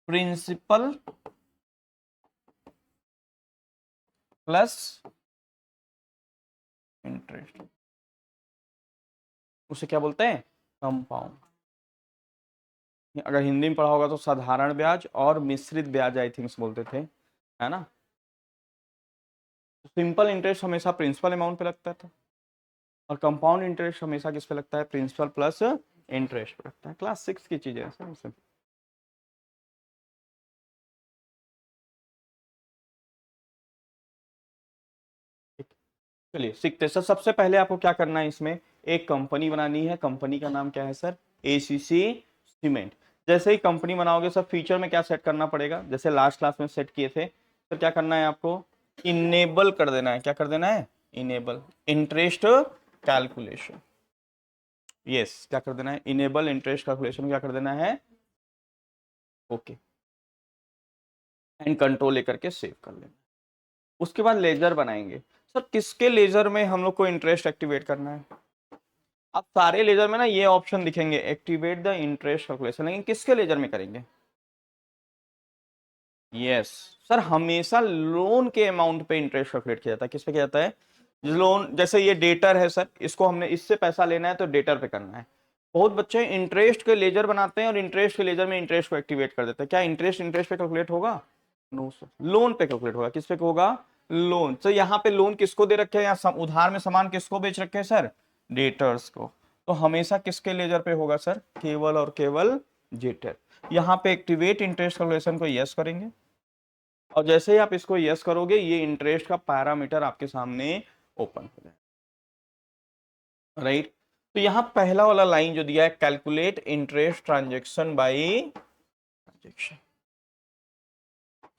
प्रिंसिपल प्लस इंटरेस्ट, उसे क्या बोलते हैं, कंपाउंड। अगर हिंदी में पढ़ा होगा तो साधारण ब्याज और मिश्रित ब्याज आई थिंक बोलते थे, है ना। सिंपल इंटरेस्ट हमेशा प्रिंसिपल अमाउंट पे लगता था, और कंपाउंड इंटरेस्ट हमेशा किस पे लगता है, प्रिंसिपल प्लस इंटरेस्ट पे लगता है। क्लास 6 की चीजें हैं सर। चलिए सीखते हैं सर। सबसे पहले आपको क्या करना है, इसमें एक कंपनी बनानी है। कंपनी का नाम क्या है सर, एसीसी सीमेंट। जैसे ही कंपनी बनाओगे सर, फीचर में क्या सेट करना पड़ेगा, जैसे लास्ट क्लास में सेट किए थे, तो क्या करना है आपको, इनेबल कर देना है। क्या कर देना है, इनेबल इंटरेस्ट कैलकुलेशन। यस, क्या कर देना है, इनेबल इंटरेस्ट कैलकुलेशन क्या कर देना है, ओके, एंड कंट्रोल लेकर के सेव कर लेना। उसके बाद लेजर बनाएंगे सर। किसके लेजर में हम लोग को इंटरेस्ट एक्टिवेट करना है? अब सारे लेजर में ना ये ऑप्शन दिखेंगे, एक्टिवेट द इंटरेस्ट कैलकुलेशन, लेकिन किसके लेजर में करेंगे? यस सर, हमेशा लोन के अमाउंट पे इंटरेस्ट कैलकुलेट किया जाता है। किस पे किया जाता है, लोन। जैसे ये डेटर है सर, इसको हमने इससे पैसा लेना है तो डेटर पे करना है। बहुत बच्चे इंटरेस्ट के लेजर बनाते हैं और इंटरेस्ट के लेजर में इंटरेस्ट को एक्टिवेट कर देते हैं। क्या इंटरेस्ट इंटरेस्ट पे कैलकुलेट होगा? नो सर, लोन पे कैलकुलेट होगा। किस पे होगा, लोन। तो यहाँ पे लोन किसको दे रखे हैं, या उधार में सामान किसको बेच रखे हैं सर, डेटर्स को। तो हमेशा किसके लेजर पे होगा सर, केवल और केवल डेटर। यहाँ पे एक्टिवेट इंटरेस्ट कैलकुलेशन को यस करेंगे, और जैसे ही आप इसको यस करोगे, ये इंटरेस्ट का पैरामीटर आपके सामने ओपन हो जाएगा, राइट। तो यहाँ पहला वाला लाइन जो दिया है, calculate interest transaction by transaction,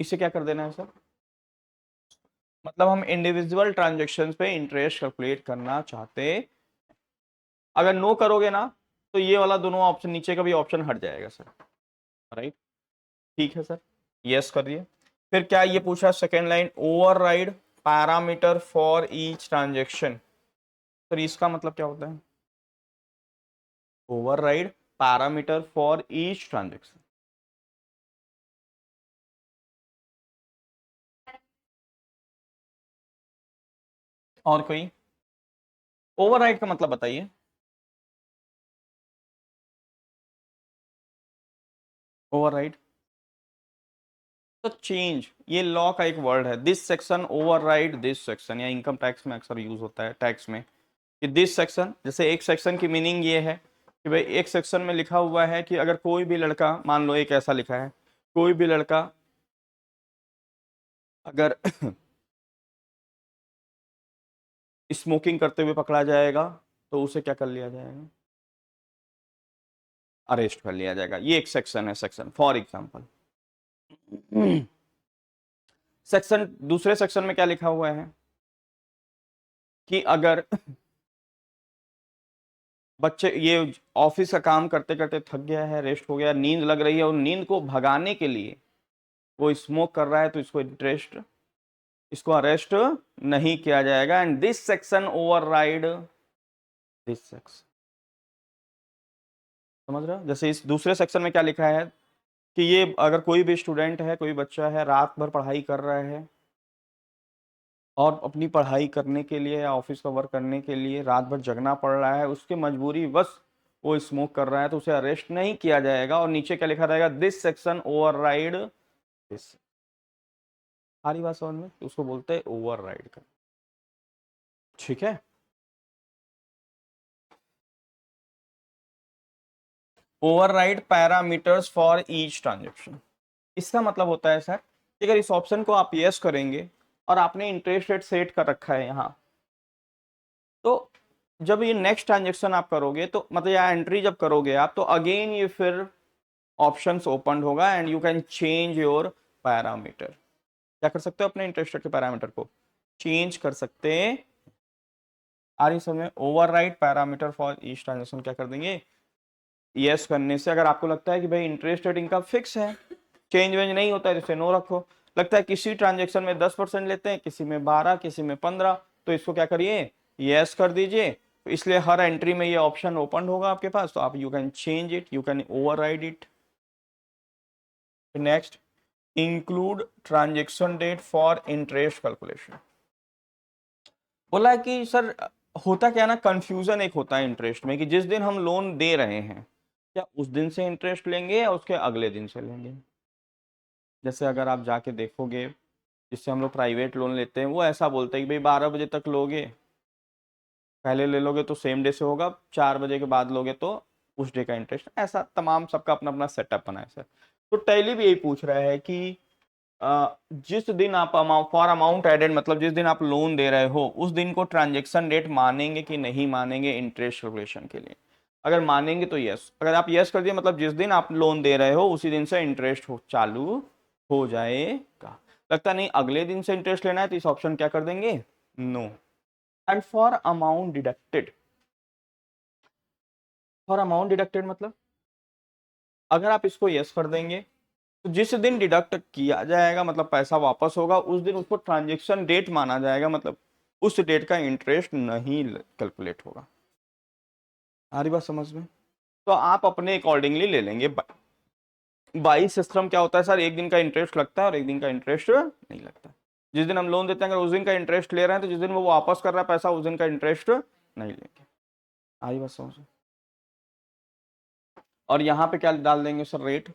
इसे क्या कर देना है सर, मतलब हम इंडिविजुअल ट्रांजेक्शन पे इंटरेस्ट कैलकुलेट करना चाहते। अगर नो करोगे ना, तो ये वाला दोनों ऑप्शन, नीचे का भी ऑप्शन हट जाएगा सर, राइट। ठीक है सर, यस करिए। फिर क्या ये पूछा, second line, override parameter for each transaction. Sir इसका मतलब क्या होता है, override parameter for each transaction. और कोई ओवरराइड का मतलब बताइए। ओवरराइड, तो चेंज ये लॉ का एक वर्ड है, this section override this section, या इनकम टैक्स में अक्सर यूज होता है टैक्स में कि दिस सेक्शन, जैसे एक सेक्शन की मीनिंग ये है कि भाई एक सेक्शन में लिखा हुआ है कि अगर कोई भी लड़का, मान लो एक ऐसा लिखा है, कोई भी लड़का अगर स्मोकिंग करते हुए पकड़ा जाएगा तो उसे क्या कर लिया जाएगा, अरेस्ट कर लिया जाएगा। ये एक सेक्शन है, सेक्शन फॉर एग्जांपल। सेक्शन, दूसरे सेक्शन में क्या लिखा हुआ है कि अगर बच्चे ये ऑफिस का काम करते करते थक गया है, रेस्ट हो गया, नींद लग रही है और नींद को भगाने के लिए वो स्मोक कर रहा है तो इसको अरेस्ट नहीं किया जाएगा। And this section override this section, समझ रहे हो? जैसे इस दूसरे सेक्शन में क्या लिखा है कि ये अगर कोई भी स्टूडेंट है, कोई बच्चा है, रात भर पढ़ाई कर रहा है और अपनी पढ़ाई करने के लिए या ऑफिस का वर्क करने के लिए रात भर जगना पड़ रहा है, उसके मजबूरी बस वो स्मोक कर रहा है तो उसे अरेस्ट नहीं किया जाएगा। और नीचे क्या लिखा रहेगा, दिस सेक्शन ओवरराइड दिस। सारी बात समझ में, उसको बोलते हैं ओवरराइड का, ठीक है। Override parameters for each transaction, इसका मतलब होता है सर कि अगर इस ऑप्शन को आप यस करेंगे और आपने इंटरेस्ट रेट सेट कर रखा है यहाँ, तो जब ये नेक्स्ट ट्रांजेक्शन आप करोगे तो मतलब यहाँ एंट्री जब करोगे आप, तो अगेन ये फिर ऑप्शंस ओपन होगा and you can change your parameter. क्या कर सकते हो, अपने इंटरेस्ट रेट के पैरामीटर को चेंज कर सकते हैं। आ रही समझ में? Override parameter for each transaction क्या कर देंगे, यस करने से अगर आपको लगता है कि भाई इंटरेस्ट रेट इनका फिक्स है, चेंज वेंज नहीं होता है, तो इसे नो रखो। लगता है किसी ट्रांजेक्शन में 10% लेते हैं, किसी में 12, किसी में 15, तो इसको क्या करिए, यस कर दीजिए। तो इसलिए हर एंट्री में ये ऑप्शन ओपन होगा आपके पास, तो आप you can change it, you can override it. Next, include transaction date for interest calculation. बोला है कि सर होता क्या ना, कंफ्यूजन एक होता है इंटरेस्ट में कि जिस दिन हम लोन दे रहे हैं क्या उस दिन से इंटरेस्ट लेंगे या उसके अगले दिन से लेंगे। जैसे अगर आप जाके देखोगे, जिससे हम लोग प्राइवेट लोन लेते हैं, वो ऐसा बोलते हैं कि भाई 12 बजे तक लोगे, पहले ले लोगे तो सेम डे से होगा, 4 बजे के बाद लोगे तो उस डे का इंटरेस्ट। ऐसा तमाम सबका अपना अपना सेटअप बना है सर। तो टैली भी यही पूछ रहा है कि जिस दिन आप फॉर अमाउंट एडेड, मतलब जिस दिन आप लोन दे रहे हो उस दिन को ट्रांजेक्शन डेट मानेंगे कि नहीं मानेंगे इंटरेस्ट कैलकुलेशन के लिए। अगर मानेंगे तो यस, अगर आप यस कर दिए मतलब जिस दिन आप लोन दे रहे हो उसी दिन से इंटरेस्ट चालू हो जाएगा। लगता नहीं अगले दिन से इंटरेस्ट लेना है तो इस ऑप्शन क्या कर देंगे, no. And for amount deducted, for amount deducted मतलब अगर आप इसको यस कर देंगे तो जिस दिन डिडक्ट किया जाएगा मतलब पैसा वापस होगा उस दिन उसको ट्रांजेक्शन डेट माना जाएगा, मतलब उस डेट का इंटरेस्ट नहीं कैलकुलेट होगा। आ रही बात समझ में? तो आप अपने अकॉर्डिंगली ले लेंगे। बाई सिस्टम क्या होता है सर, एक दिन का इंटरेस्ट लगता है और एक दिन का इंटरेस्ट नहीं लगता। जिस दिन हम लोन देते हैं अगर उस दिन का इंटरेस्ट ले रहे हैं तो जिस दिन वो वापस कर रहा है पैसा उस दिन का इंटरेस्ट नहीं लेंगे। आ रही बात समझ में? और यहाँ पे क्या डाल देंगे सर, रेट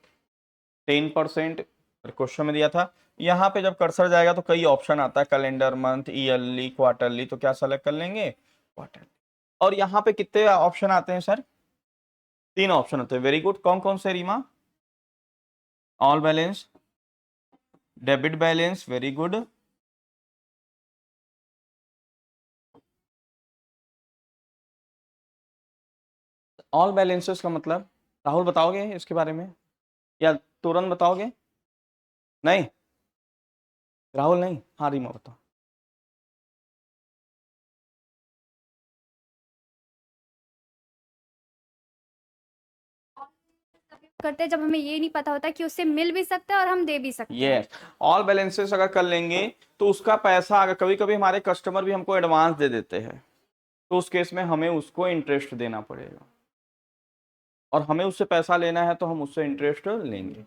10% क्वेश्चन में दिया था। यहाँ पे जब कर्सर जाएगा तो कई ऑप्शन आता है, कैलेंडर, मंथ, ईयरली, क्वार्टरली, तो क्या सेलेक्ट कर लेंगे, क्वार्टरली। और यहाँ पे कितने ऑप्शन आते हैं सर, 3 ऑप्शन होते हैं। वेरी गुड, कौन कौन से Reema? All balance, debit balance, very good, all balances का मतलब राहुल बताओगे इसके बारे में या तुरंत बताओगे? नहीं राहुल नहीं, हाँ रीमा बताओ। करते हैं जब हमें ये नहीं पता होता कि उससे मिल भी सकता है और हम दे भी सकते हैं। यस, ऑल बैलेंसेस अगर कर लेंगे तो उसका पैसा, अगर कभी कभी हमारे कस्टमर भी हमको एडवांस दे देते हैं तो उस केस में हमें उसको इंटरेस्ट देना पड़ेगा और हमें उससे पैसा लेना है तो हम उससे इंटरेस्ट लेंगे।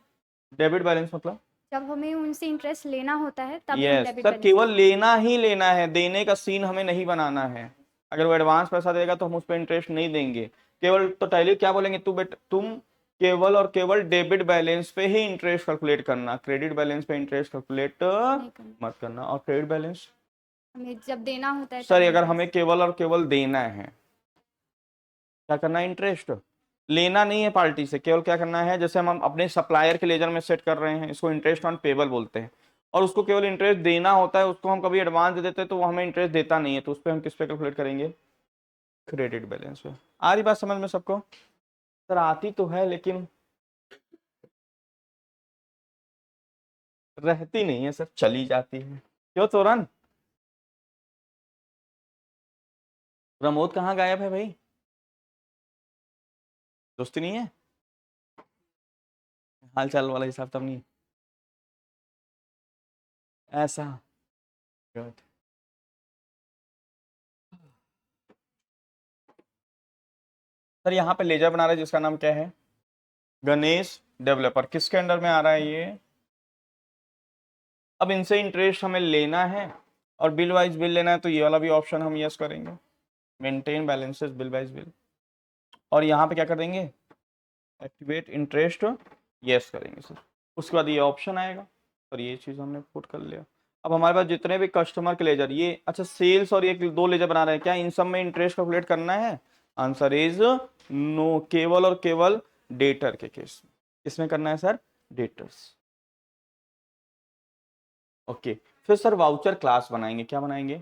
डेबिट बैलेंस मतलब जब हमें उनसे इंटरेस्ट लेना होता है तब हम यस डेबिट सर, बैलेंस केवल लेना ही लेना है, देने का सीन हमें नहीं बनाना है। अगर वो एडवांस पैसा देगा तो हम उस पर इंटरेस्ट नहीं देंगे। केवल तो टैली क्या बोलेंगे, तुम केवल और केवल डेबिट बैलेंस पे ही इंटरेस्ट कैलकुलेट करना, क्रेडिट बैलेंस पे इंटरेस्ट कैलकुलेट नहीं करना। मत करना। और क्रेडिट बैलेंस हमें जब देना होता है सर तब अगर interest। हमें केवल और केवल देना है, क्या करना है, इंटरेस्ट लेना नहीं है पार्टी से, केवल क्या करना है, जैसे हम अपने सप्लायर के लेजर में सेट कर रहे हैं, इसको इंटरेस्ट ऑन पेबल बोलते हैं, और उसको केवल इंटरेस्ट देना होता है, उसको हम कभी एडवांस दे देते हैं तो वो हमें इंटरेस्ट देता नहीं है, तो उस पर हम किस पे कैलकुलेट करेंगे, क्रेडिट बैलेंस पे। आ रही बात समझ में सबको? सर आती तो है लेकिन रहती नहीं है सर, चली जाती है। क्यों तोरन? प्रमोद कहाँ गायब है भाई? दोस्ती नहीं है, हाल चाल वाला हिसाब तब नहीं ऐसा? Good. सर यहाँ पे लेजर बना रहे हैं जिसका नाम क्या है, गणेश डेवलपर, किसके अंडर में आ रहा है ये? अब इनसे इंटरेस्ट हमें लेना है और बिल वाइज बिल लेना है, तो ये वाला भी ऑप्शन हम यस करेंगे, maintain balances bill wise bill, और यहाँ पे क्या कर देंगे, एक्टिवेट इंटरेस्ट, यस करेंगे सर। उसके बाद ये ऑप्शन आएगा और ये चीज़ हमने पुट कर लिया। अब हमारे पास जितने भी कस्टमर के लेजर, ये अच्छा सेल्स और ये दो लेजर बना रहे हैं, क्या इन सब में इंटरेस्ट कैलकुलेट करना है? आंसर इज नो, केवल और केवल डेटर के केस में। इसमें करना है सर, डेटर्स। ओके, फिर सर वाउचर क्लास बनाएंगे, क्या बनाएंगे,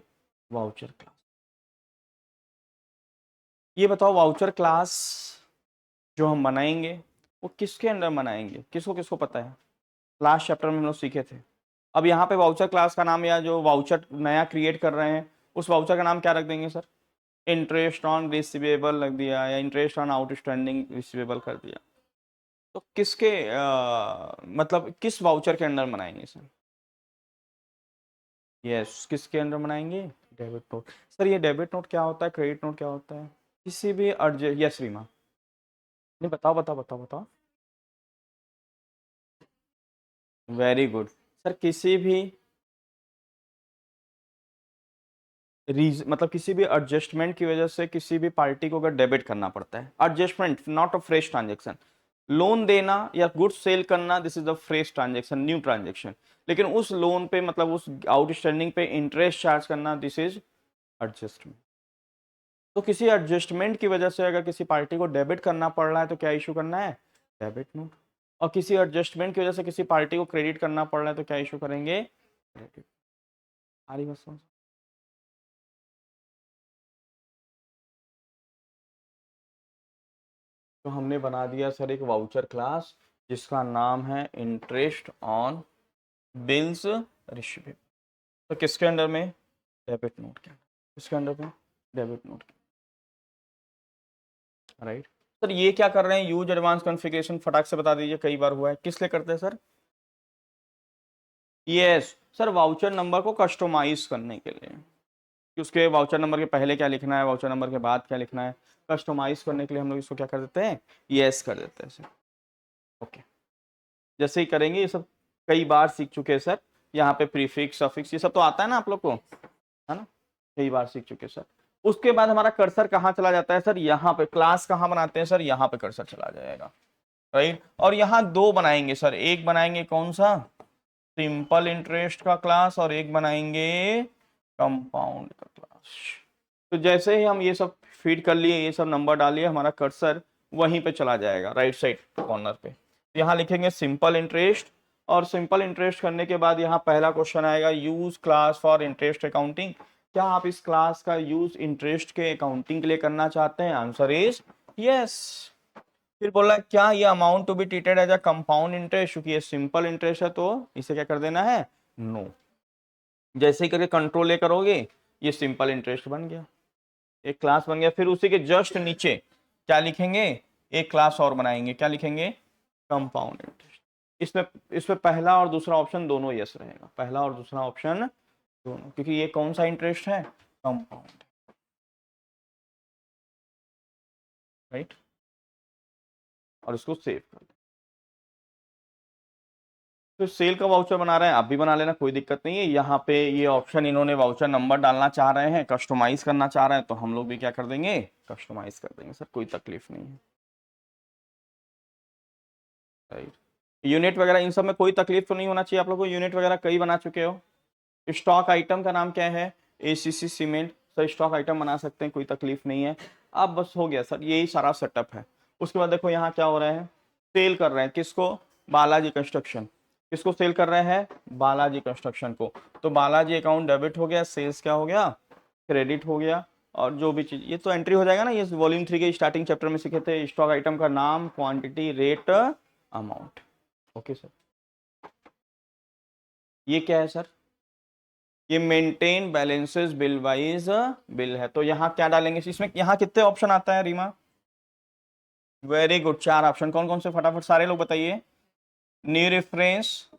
वाउचर क्लास। ये बताओ वाउचर क्लास जो हम बनाएंगे वो किसके अंडर बनाएंगे, किसको किसको पता है? लास्ट चैप्टर में हम लोग सीखे थे। अब यहाँ पे वाउचर क्लास का नाम, या जो वाउचर नया क्रिएट कर रहे हैं उस वाउचर का नाम क्या रख देंगे सर? इंटरेस्ट ऑन रिसीवेबल रख दिया, या इंटरेस्ट ऑन आउटस्टैंडिंग रिसीवेबल कर दिया। तो किसके मतलब किस वाउचर के अंडर बनाएंगे सर? यस, किसके अंडर बनाएंगे, डेबिट नोट। सर ये डेबिट नोट क्या होता है, क्रेडिट नोट क्या होता है? किसी भी अर्ज, यस रीमा, नहीं बताओ बताओ बताओ बताओ। वेरी गुड सर, किसी भी मतलब किसी भी एडजस्टमेंट की वजह से किसी भी पार्टी को अगर डेबिट करना पड़ता है, adjustment not a fresh transaction, loan देना या गुड्स सेल करना, this is the fresh transaction, new transaction, लेकिन उस लोन पे मतलब उस आउटस्टैंडिंग पे इंटरेस्ट चार्ज करना, दिस इज एडजस्टमेंट। तो किसी एडजस्टमेंट की वजह से अगर किसी पार्टी को डेबिट करना पड़ रहा है तो क्या इशू करना है, डेबिट नोट। और किसी एडजस्टमेंट की वजह से किसी पार्टी को क्रेडिट करना पड़ रहा है तो क्या इशू करेंगे, क्रेडिट। आ रही बात समझ? तो हमने बना दिया सर एक वाउचर क्लास जिसका नाम है इंटरेस्ट ऑन बिल्स रिसीवेबल। तो किसके अंडर में, डेबिट नोट के अंडर। किसके अंडर में, डेबिट नोट के, राइट। सर ये क्या कर रहे हैं, यूज एडवांस कॉन्फ़िगरेशन, फटाक से बता दीजिए, कई बार हुआ है, किस लिए करते हैं sir? Yes sir, voucher number को कस्टमाइज करने के लिए, कि उसके वाउचर नंबर के पहले क्या लिखना है, वाउचर नंबर के बाद क्या लिखना है, कस्टमाइज करने के लिए हम लोग इसको क्या कर देते हैं, यस कर देते हैं सर। ओके, जैसे ही करेंगे, ये सब कई बार सीख चुके हैं सर, यहाँ पे प्रीफिक्स सफिक्स ये सब तो आता है ना आप लोग को, है ना, कई बार सीख चुके हैं सर। उसके बाद हमारा कर्सर कहाँ चला जाता है सर, यहाँ पे। क्लास कहाँ बनाते हैं सर, यहाँ पे कर्सर चला जाएगा, राइट। और यहाँ दो बनाएंगे सर, एक बनाएंगे कौन सा, सिंपल इंटरेस्ट का क्लास, और एक बनाएंगे कंपाउंड का क्लास। तो जैसे ही हम ये सब फीड कर लिए, ये सब नंबर डालिए, हमारा कर्सर वहीं पे चला जाएगा, राइट साइड कॉर्नर पे। यहाँ लिखेंगे सिंपल इंटरेस्ट, और सिंपल इंटरेस्ट करने के बाद यहाँ पहला क्वेश्चन आएगा, use class for interest accounting. क्या आप इस क्लास का यूज इंटरेस्ट के अकाउंटिंग के लिए करना चाहते हैं? Answer is yes. फिर बोला क्या ये amount to be treated as a compound interest, क्योंकि ये सिंपल इंटरेस्ट है तो इसे क्या कर देना है, नो। जैसे ही करके कंट्रोल ए करोगे, ये सिंपल इंटरेस्ट बन गया, एक क्लास बन गया। फिर उसी के जस्ट नीचे क्या लिखेंगे, एक क्लास और बनाएंगे, क्या लिखेंगे, कंपाउंड इंटरेस्ट। इसमें पहला और दूसरा ऑप्शन दोनों यस रहेगा, पहला और दूसरा ऑप्शन दोनों, क्योंकि ये कौन सा इंटरेस्ट है, कंपाउंड, राइट। और इसको सेव कर दो। तो सेल का वाउचर बना रहे हैं, आप भी बना लेना, कोई दिक्कत नहीं है। यहाँ पे ये ऑप्शन इन्होंने वाउचर नंबर डालना चाह रहे हैं, कस्टमाइज करना चाह रहे हैं, तो हम लोग भी क्या कर देंगे, कस्टमाइज कर देंगे सर, कोई तकलीफ नहीं है। राइट। यूनिट वगैरह इन सब में कोई तकलीफ तो नहीं होना चाहिए आप लोगों को, यूनिट वगैरह कई बना चुके हो। स्टॉक आइटम का नाम क्या है, ACC cement, sir stock item बना सकते हैं, कोई तकलीफ नहीं है। अब बस हो गया सर, यही सारा सेटअप है। उसके बाद देखो यहाँ क्या हो रहा है, सेल कर रहे हैं किसको, बालाजी कंस्ट्रक्शन। किसको सेल कर रहे हैं, बालाजी कंस्ट्रक्शन को। तो बालाजी अकाउंट डेबिट हो गया, सेल्स क्या हो गया, क्रेडिट हो गया। और जो भी चीज ये तो एंट्री हो जाएगा ना, ये वॉल्यूम 3 के स्टार्टिंग चैप्टर में सीखे थे, स्टॉक आइटम का नाम, quantity, rate, amount. Okay sir, ये क्या है सर, ये maintain balances bill wise bill है। तो यहाँ क्या डालेंगे इसमें, यहाँ कितने ऑप्शन आता है रीमा, वेरी गुड, 4 ऑप्शन। कौन कौन से, फटाफट सारे लोग बताइए। New reference,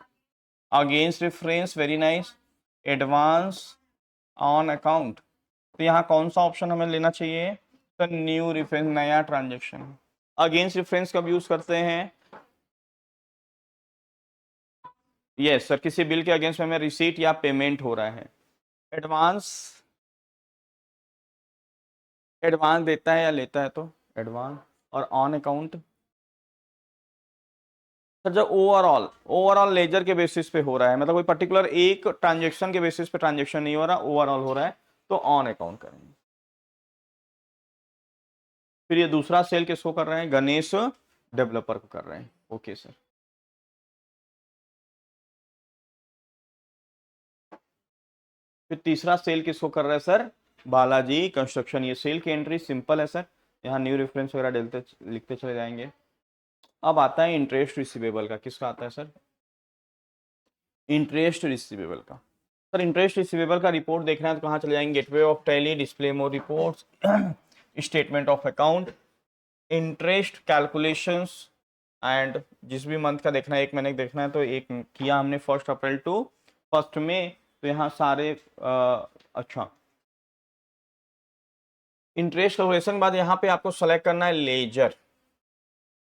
against reference, very nice, advance, on account. तो यहाँ कौन सा ऑप्शन हमें लेना चाहिए, तो न्यू रेफरेंस, नया ट्रांजेक्शन। अगेंस्ट रेफरेंस कब यूज करते हैं, यस सर, किसी बिल के अगेंस्ट में हमें रिसीट या पेमेंट हो रहा है। एडवांस, एडवांस देता है या लेता है तो एडवांस। और ऑन अकाउंट सर जब ओवरऑल, ओवरऑल लेजर के बेसिस पे हो रहा है, मतलब कोई पर्टिकुलर एक ट्रांजेक्शन के बेसिस पे ट्रांजेक्शन नहीं हो रहा, ओवरऑल हो रहा है, तो ऑन अकाउंट करेंगे। फिर ये दूसरा सेल किसको कर रहे हैं, गणेश डेवलपर को कर रहे हैं। ओके सर, फिर तीसरा सेल किसको कर रहा है सर, बालाजी कंस्ट्रक्शन। ये सेल की एंट्री सिंपल है सर, यहाँ न्यू रेफरेंस वगैरह लिखते चले जाएंगे। अब आता है इंटरेस्ट रिसीवेबल का, किसका आता है सर, इंटरेस्ट रिसीवेबल का। सर इंटरेस्ट रिसीवेबल का रिपोर्ट देखना है तो कहाँ चले जाएंगे, gateway of Tally, display more reports, statement of account, interest calculations, and जिस भी मंथ का देखना है, एक महीने का देखना है तो एक किया हमने 1 अप्रैल टू 1 मई, तो यहाँ सारे अच्छा इंटरेस्ट कैलकुलेशन के बाद यहाँ पे आपको सेलेक्ट करना है लेजर।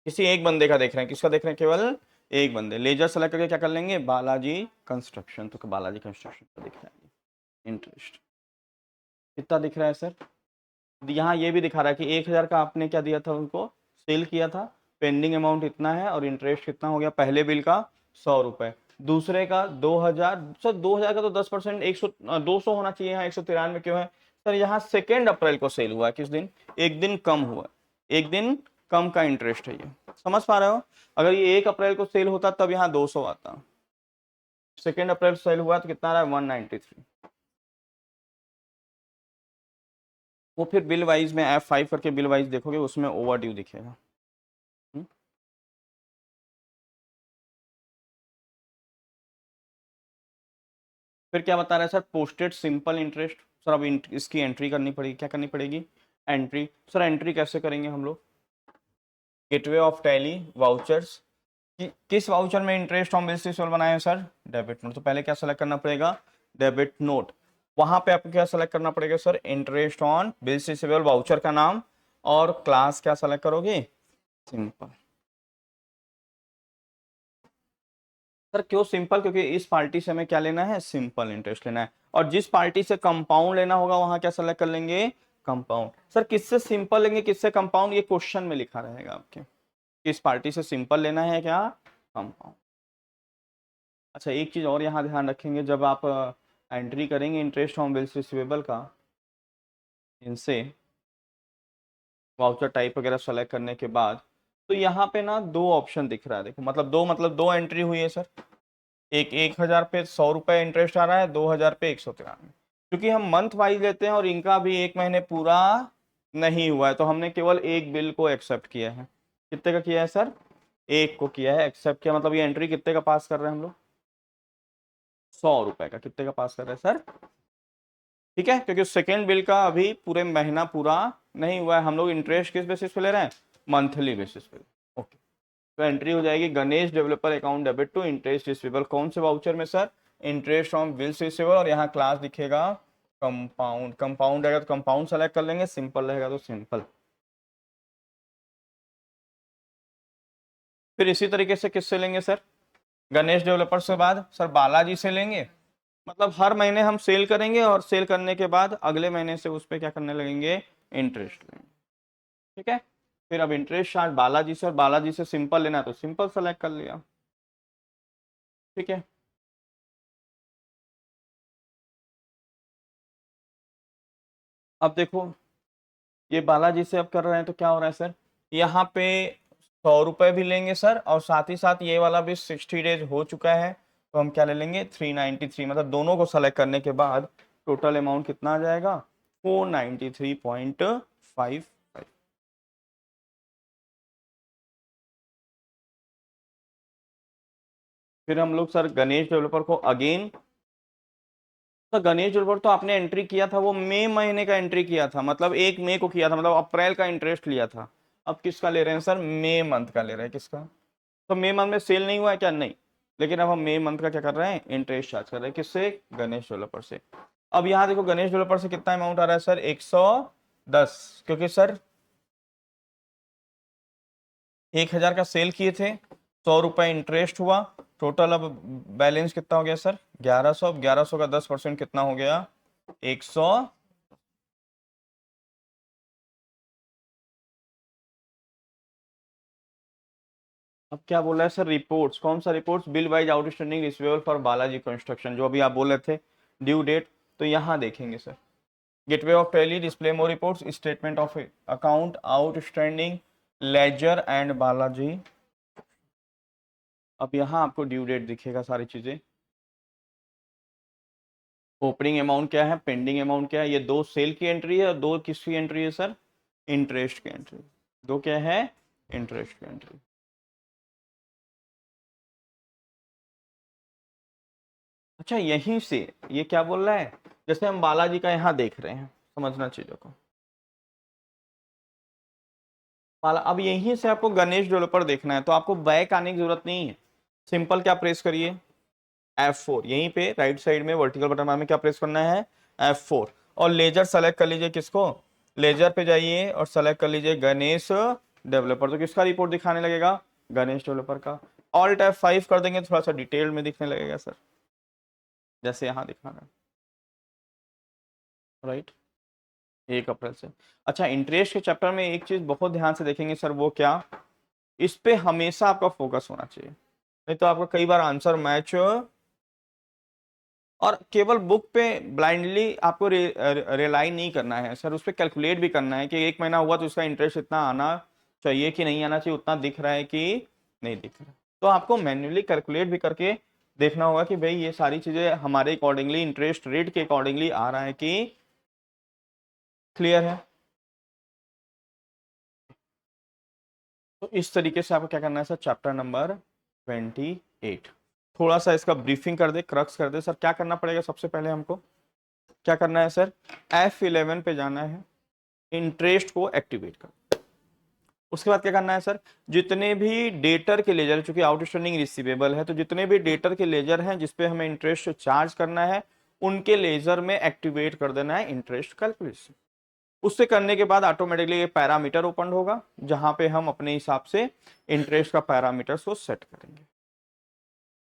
किसी एक बंदे का देख रहे हैं, किसका देख रहे हैं, केवल एक बंदे। लेजर सेलेक्ट करके क्या कर लेंगे, बालाजी कंस्ट्रक्शन। तो बालाजी कंस्ट्रक्शन का दिख रहा है इंटरेस्ट, कितना दिख रहा है सर, यहाँ ये भी दिखा रहा है कि 1000 का आपने क्या दिया था उनको, सेल किया था, पेंडिंग अमाउंट इतना है और इंटरेस्ट कितना हो गया, पहले बिल का 100 रुपए, दूसरे का 2000। सर 2000 का तो 10%, 200 होना चाहिए, यहाँ 193 क्यों है सर, यहाँ 2 अप्रैल को सेल हुआ है, किस दिन, एक दिन कम हुआ, एक दिन कम का इंटरेस्ट है ये, समझ पा रहे हो। अगर ये 1 अप्रैल को सेल होता तब यहाँ 200 आता, 2 अप्रैल सेल हुआ तो कितना आ रहा है, 193। वो फिर बिल वाइज में F5 करके बिल वाइज देखोगे, उसमें ओवर ड्यू दिखेगा। फिर क्या बता रहा है sir, posted simple interest. Sir अब इसकी एंट्री करनी पड़ेगी, क्या करनी पड़ेगी, एंट्री। सर एंट्री कैसे करेंगे हम लोग, गेटवे ऑफ टैली, वाउचर्स, किस वाउचर में इंटरेस्ट ऑन बिल्स रिसीवेबल बनाए हैं सर, डेबिट नोट। तो पहले क्या सेलेक्ट करना पड़ेगा, डेबिट नोट। वहां पे आपको क्या सेलेक्ट करना पड़ेगा sir, interest on bills receivable, voucher का नाम, और क्लास क्या सेलेक्ट करोगे, सिंपल। सर क्यों सिंपल, क्योंकि इस पार्टी से हमें क्या लेना है, सिंपल इंटरेस्ट लेना है, और जिस पार्टी से कंपाउंड लेना होगा वहां क्या सेलेक्ट कर लेंगे, कंपाउंड। सर किससे सिंपल लेंगे, किससे कंपाउंड, ये क्वेश्चन में लिखा रहेगा आपके, किस पार्टी से सिंपल लेना है, क्या कंपाउंड। अच्छा एक चीज और यहाँ ध्यान रखेंगे, जब आप एंट्री करेंगे इंटरेस्ट ऑन बिल्स रिसीवेबल का, इनसे वाउचर टाइप वगैरह सेलेक्ट करने के बाद, तो यहाँ पे ना 2 ऑप्शन दिख रहा है, देखो मतलब दो एंट्री हुई है सर, एक 1000 पे 100 रुपए इंटरेस्ट आ रहा है, 2000 पे 193। क्योंकि हम मंथ वाइज लेते हैं और इनका भी 1 महीने पूरा नहीं हुआ है, तो हमने केवल एक बिल को एक्सेप्ट किया है। कितने का किया है सर, एक को किया है, एक्सेप्ट किया, मतलब ये एंट्री कितने का पास कर रहे हैं हम लोग, 100 रुपए का। कितने का पास कर रहे हैं सर, ठीक है, क्योंकि सेकेंड बिल का अभी पूरे महीना पूरा नहीं हुआ है, हम लोग इंटरेस्ट किस बेसिस पे ले रहे हैं, मंथली बेसिस पे। ओके, तो एंट्री हो जाएगी Ganesh developer account debit to interest receivable, कौन से वाउचर में sir, interest on bills receivable, और यहाँ क्लास दिखेगा कंपाउंड। कंपाउंड रहेगा तो कंपाउंड सेलेक्ट कर लेंगे, सिंपल रहेगा तो सिंपल। फिर इसी तरीके से किससे लेंगे सर, गणेश डेवलपर से बाद सर बालाजी से लेंगे, मतलब हर महीने हम सेल करेंगे और सेल करने के बाद अगले महीने से उस पर क्या करने लगेंगे, इंटरेस्ट लेंगे, ठीक है। फिर अब इंटरेस्ट चार्ज बालाजी से, और बालाजी से सिंपल लेना है तो सिंपल सेलेक्ट कर लिया, ठीक है। अब देखो ये बालाजी से अब कर रहे हैं तो क्या हो रहा है सर, यहाँ पे 100 रुपए भी लेंगे सर, और साथ ही साथ ये वाला भी 60 डेज हो चुका है, तो हम क्या ले लेंगे 393, मतलब दोनों को सेलेक्ट करने के बाद टोटल अमाउंट कितना आ जाएगा 493.55। फिर हम लोग सर गणेश डेवलपर को अगेन, तो गणेश डेवलपर तो आपने एंट्री किया था वो मई महीने का एंट्री किया था, मतलब 1 मई को किया था, मतलब अप्रैल का इंटरेस्ट लिया था। अब किसका ले रहे हैं सर, मई मंथ का ले रहे हैं, किसका, तो मई मंथ में सेल नहीं हुआ है क्या, नहीं, लेकिन अब हम मई मंथ का क्या कर रहे हैं, इंटरेस्ट चार्ज कर रहे हैं, किससे, गणेश डेवलपर से। अब यहाँ देखो गणेश डेवलपर से कितना अमाउंट आ रहा है सर 110, क्योंकि सर 1000 का सेल किए थे, 100 रुपए इंटरेस्ट हुआ, टोटल अब बैलेंस कितना हो गया सर 1100, अब 1100 का 10% कितना हो गया 100। अब क्या बोला है सर, रिपोर्ट्स, कौन सा reports, bill wise outstanding receivable for Balaji construction, जो अभी आप बोल रहे थे ड्यू डेट, तो यहाँ देखेंगे sir gateway of Tally, display more reports, statement of account, outstanding, ledger and Balaji. अब यहाँ आपको ड्यू डेट दिखेगा सारी चीजें, ओपनिंग अमाउंट क्या है, पेंडिंग अमाउंट क्या है, ये 2 सेल की एंट्री है और 2 किसकी एंट्री है सर, इंटरेस्ट की एंट्री, 2 क्या है, इंटरेस्ट की एंट्री। अच्छा यहीं से ये क्या बोल रहा है, जैसे हम बालाजी का यहाँ देख रहे हैं, समझना चीजों को, अब यहीं से आपको गणेश डेवलपर देखना है, तो आपको बैक आने की जरूरत नहीं है, सिंपल क्या प्रेस करिए F4, यहीं पे राइट साइड में वर्टिकल बटन बार में क्या प्रेस करना है F4, और लेजर सेलेक्ट कर लीजिए, किसको, लेजर पे जाइए और सेलेक्ट कर लीजिए गणेश डेवलपर, तो किसका रिपोर्ट दिखाने लगेगा, गणेश डेवलपर का। ऑल्ट F5 कर देंगे, थोड़ा सा डिटेल में दिखने लगेगा सर, जैसे यहाँ दिखा रहा है, राइट 1 अप्रैल से। अच्छा इंटरेस्ट के चैप्टर में एक चीज बहुत ध्यान से देखेंगे सर, वो क्या, इस पे हमेशा आपका फोकस होना चाहिए, नहीं तो आपका कई बार आंसर मैच, और केवल बुक पे ब्लाइंडली आपको रिलाई नहीं करना है सर, उस पर कैलकुलेट भी करना है कि 1 महीना हुआ तो उसका इंटरेस्ट इतना आना चाहिए कि नहीं आना चाहिए, उतना दिख रहा है कि नहीं दिख रहा है, तो आपको मैन्युअली कैलकुलेट भी करके देखना होगा कि भाई ये सारी चीजें हमारे अकॉर्डिंगली, इंटरेस्ट रेट के अकॉर्डिंगली आ रहा है कि, क्लियर है। तो इस तरीके से आपको क्या करना है सर, चैप्टर नंबर 28 थोड़ा सा इसका ब्रीफिंग कर दे, क्रक्स कर दे सर, क्या करना पड़ेगा, सबसे पहले हमको क्या करना है सर, F11 पे जाना है, इंटरेस्ट को एक्टिवेट कर, उसके बाद क्या करना है सर, जितने भी डेटर के लेजर, चूंकि आउटस्टैंडिंग रिसीवेबल है, तो जितने भी डेटर के लेजर हैं जिसपे हमें इंटरेस्ट चार्ज करना है, उनके लेजर में एक्टिवेट कर देना है इंटरेस्ट कैलकुलेशन। उससे करने के बाद ऑटोमेटिकली ये पैरामीटर ओपन होगा, जहां पे हम अपने हिसाब से इंटरेस्ट का पैरामीटर्स को सेट करेंगे,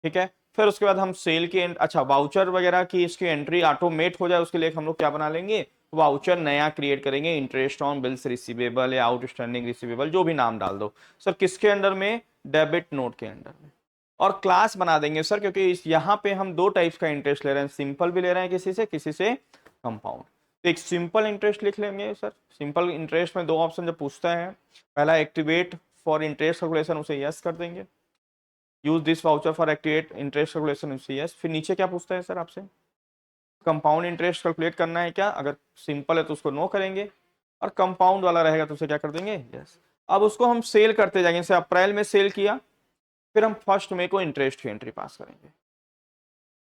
ठीक है। फिर उसके बाद हम सेल की अच्छा वाउचर वगैरह की इसकी एंट्री ऑटोमेट हो जाए, उसके लिए हम लोग क्या बना लेंगे, वाउचर नया क्रिएट करेंगे, इंटरेस्ट ऑन बिल्स रिसीवेबल या आउटस्टैंडिंग रिसीवेबल, जो भी नाम डाल दो सर, किसके अंडर में, डेबिट नोट के अंडर में, और क्लास बना देंगे सर, क्योंकि इस यहाँ पे हम 2 टाइप्स का इंटरेस्ट ले रहे हैं, सिंपल भी ले रहे हैं किसी से कंपाउंड, तो एक सिंपल इंटरेस्ट लिख लेंगे सर, सिंपल इंटरेस्ट में 2 ऑप्शन जब पूछता है, पहला एक्टिवेट फॉर इंटरेस्ट कैलकुलेशन, उसे यस कर देंगे, use this voucher for activate interest calculation, उसे यस, फिर नीचे क्या पूछता है सर आपसे, कंपाउंड इंटरेस्ट कैलकुलेट करना है क्या, अगर सिंपल है तो उसको नो करेंगे, और कंपाउंड वाला रहेगा तो उसे क्या कर देंगे यस। अब उसको हम सेल करते जाएंगे, जैसे अप्रैल में सेल किया, फिर हम 1 मई को इंटरेस्ट की एंट्री पास करेंगे,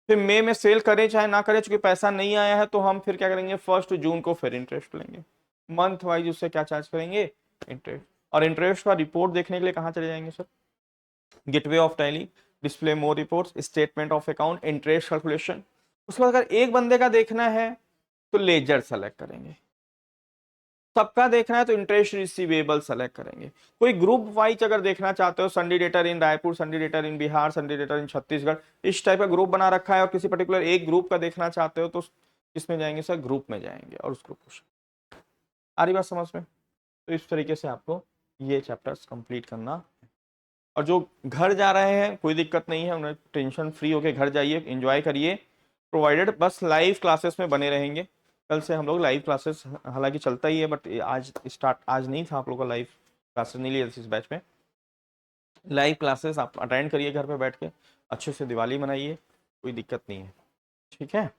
फिर मई में सेल करें चाहे ना करें, चूंकि पैसा नहीं आया है तो हम फिर क्या करेंगे 1 जून को फिर इंटरेस्ट लेंगे, मंथ वाइज उससे क्या चार्ज करेंगे इंटरेस्ट। और इंटरेस्ट का रिपोर्ट देखने के लिए कहाँ चले जाएंगे sir, gateway of Tally, display more reports, statement of account, interest calculation. उसके बाद अगर एक बंदे का देखना है तो लेजर सेलेक्ट करेंगे, सबका देखना है तो इंटरेस्ट रिसीवेबल सेलेक्ट करेंगे, कोई ग्रुप वाइज अगर देखना चाहते हो, संडे डेटर इन रायपुर, संडे डेटर इन बिहार, संडे डेटर इन छत्तीसगढ़, इस टाइप का ग्रुप बना रखा है, और किसी पर्टिकुलर एक ग्रुप का देखना चाहते हो तो इसमें जाएंगे सर, ग्रुप में जाएंगे और उस ग्रुप को, आ रही बात समझ में, तो इस तरीके से आपको ये चैप्टर्स कंप्लीट करना है। और जो घर जा रहे हैं कोई दिक्कत नहीं है, उन्हें टेंशन फ्री होके घर जाइए, एंजॉय करिए, प्रोवाइडेड बस लाइव क्लासेस में बने रहेंगे। कल से हम लोग लाइव क्लासेस हालांकि चलता ही है, बट आज नहीं था आप लोगों का लाइव क्लासेस नहीं लिया इस बैच में। लाइव क्लासेस आप अटेंड करिए घर पे बैठ के, अच्छे से दिवाली मनाइए, कोई दिक्कत नहीं है, ठीक है।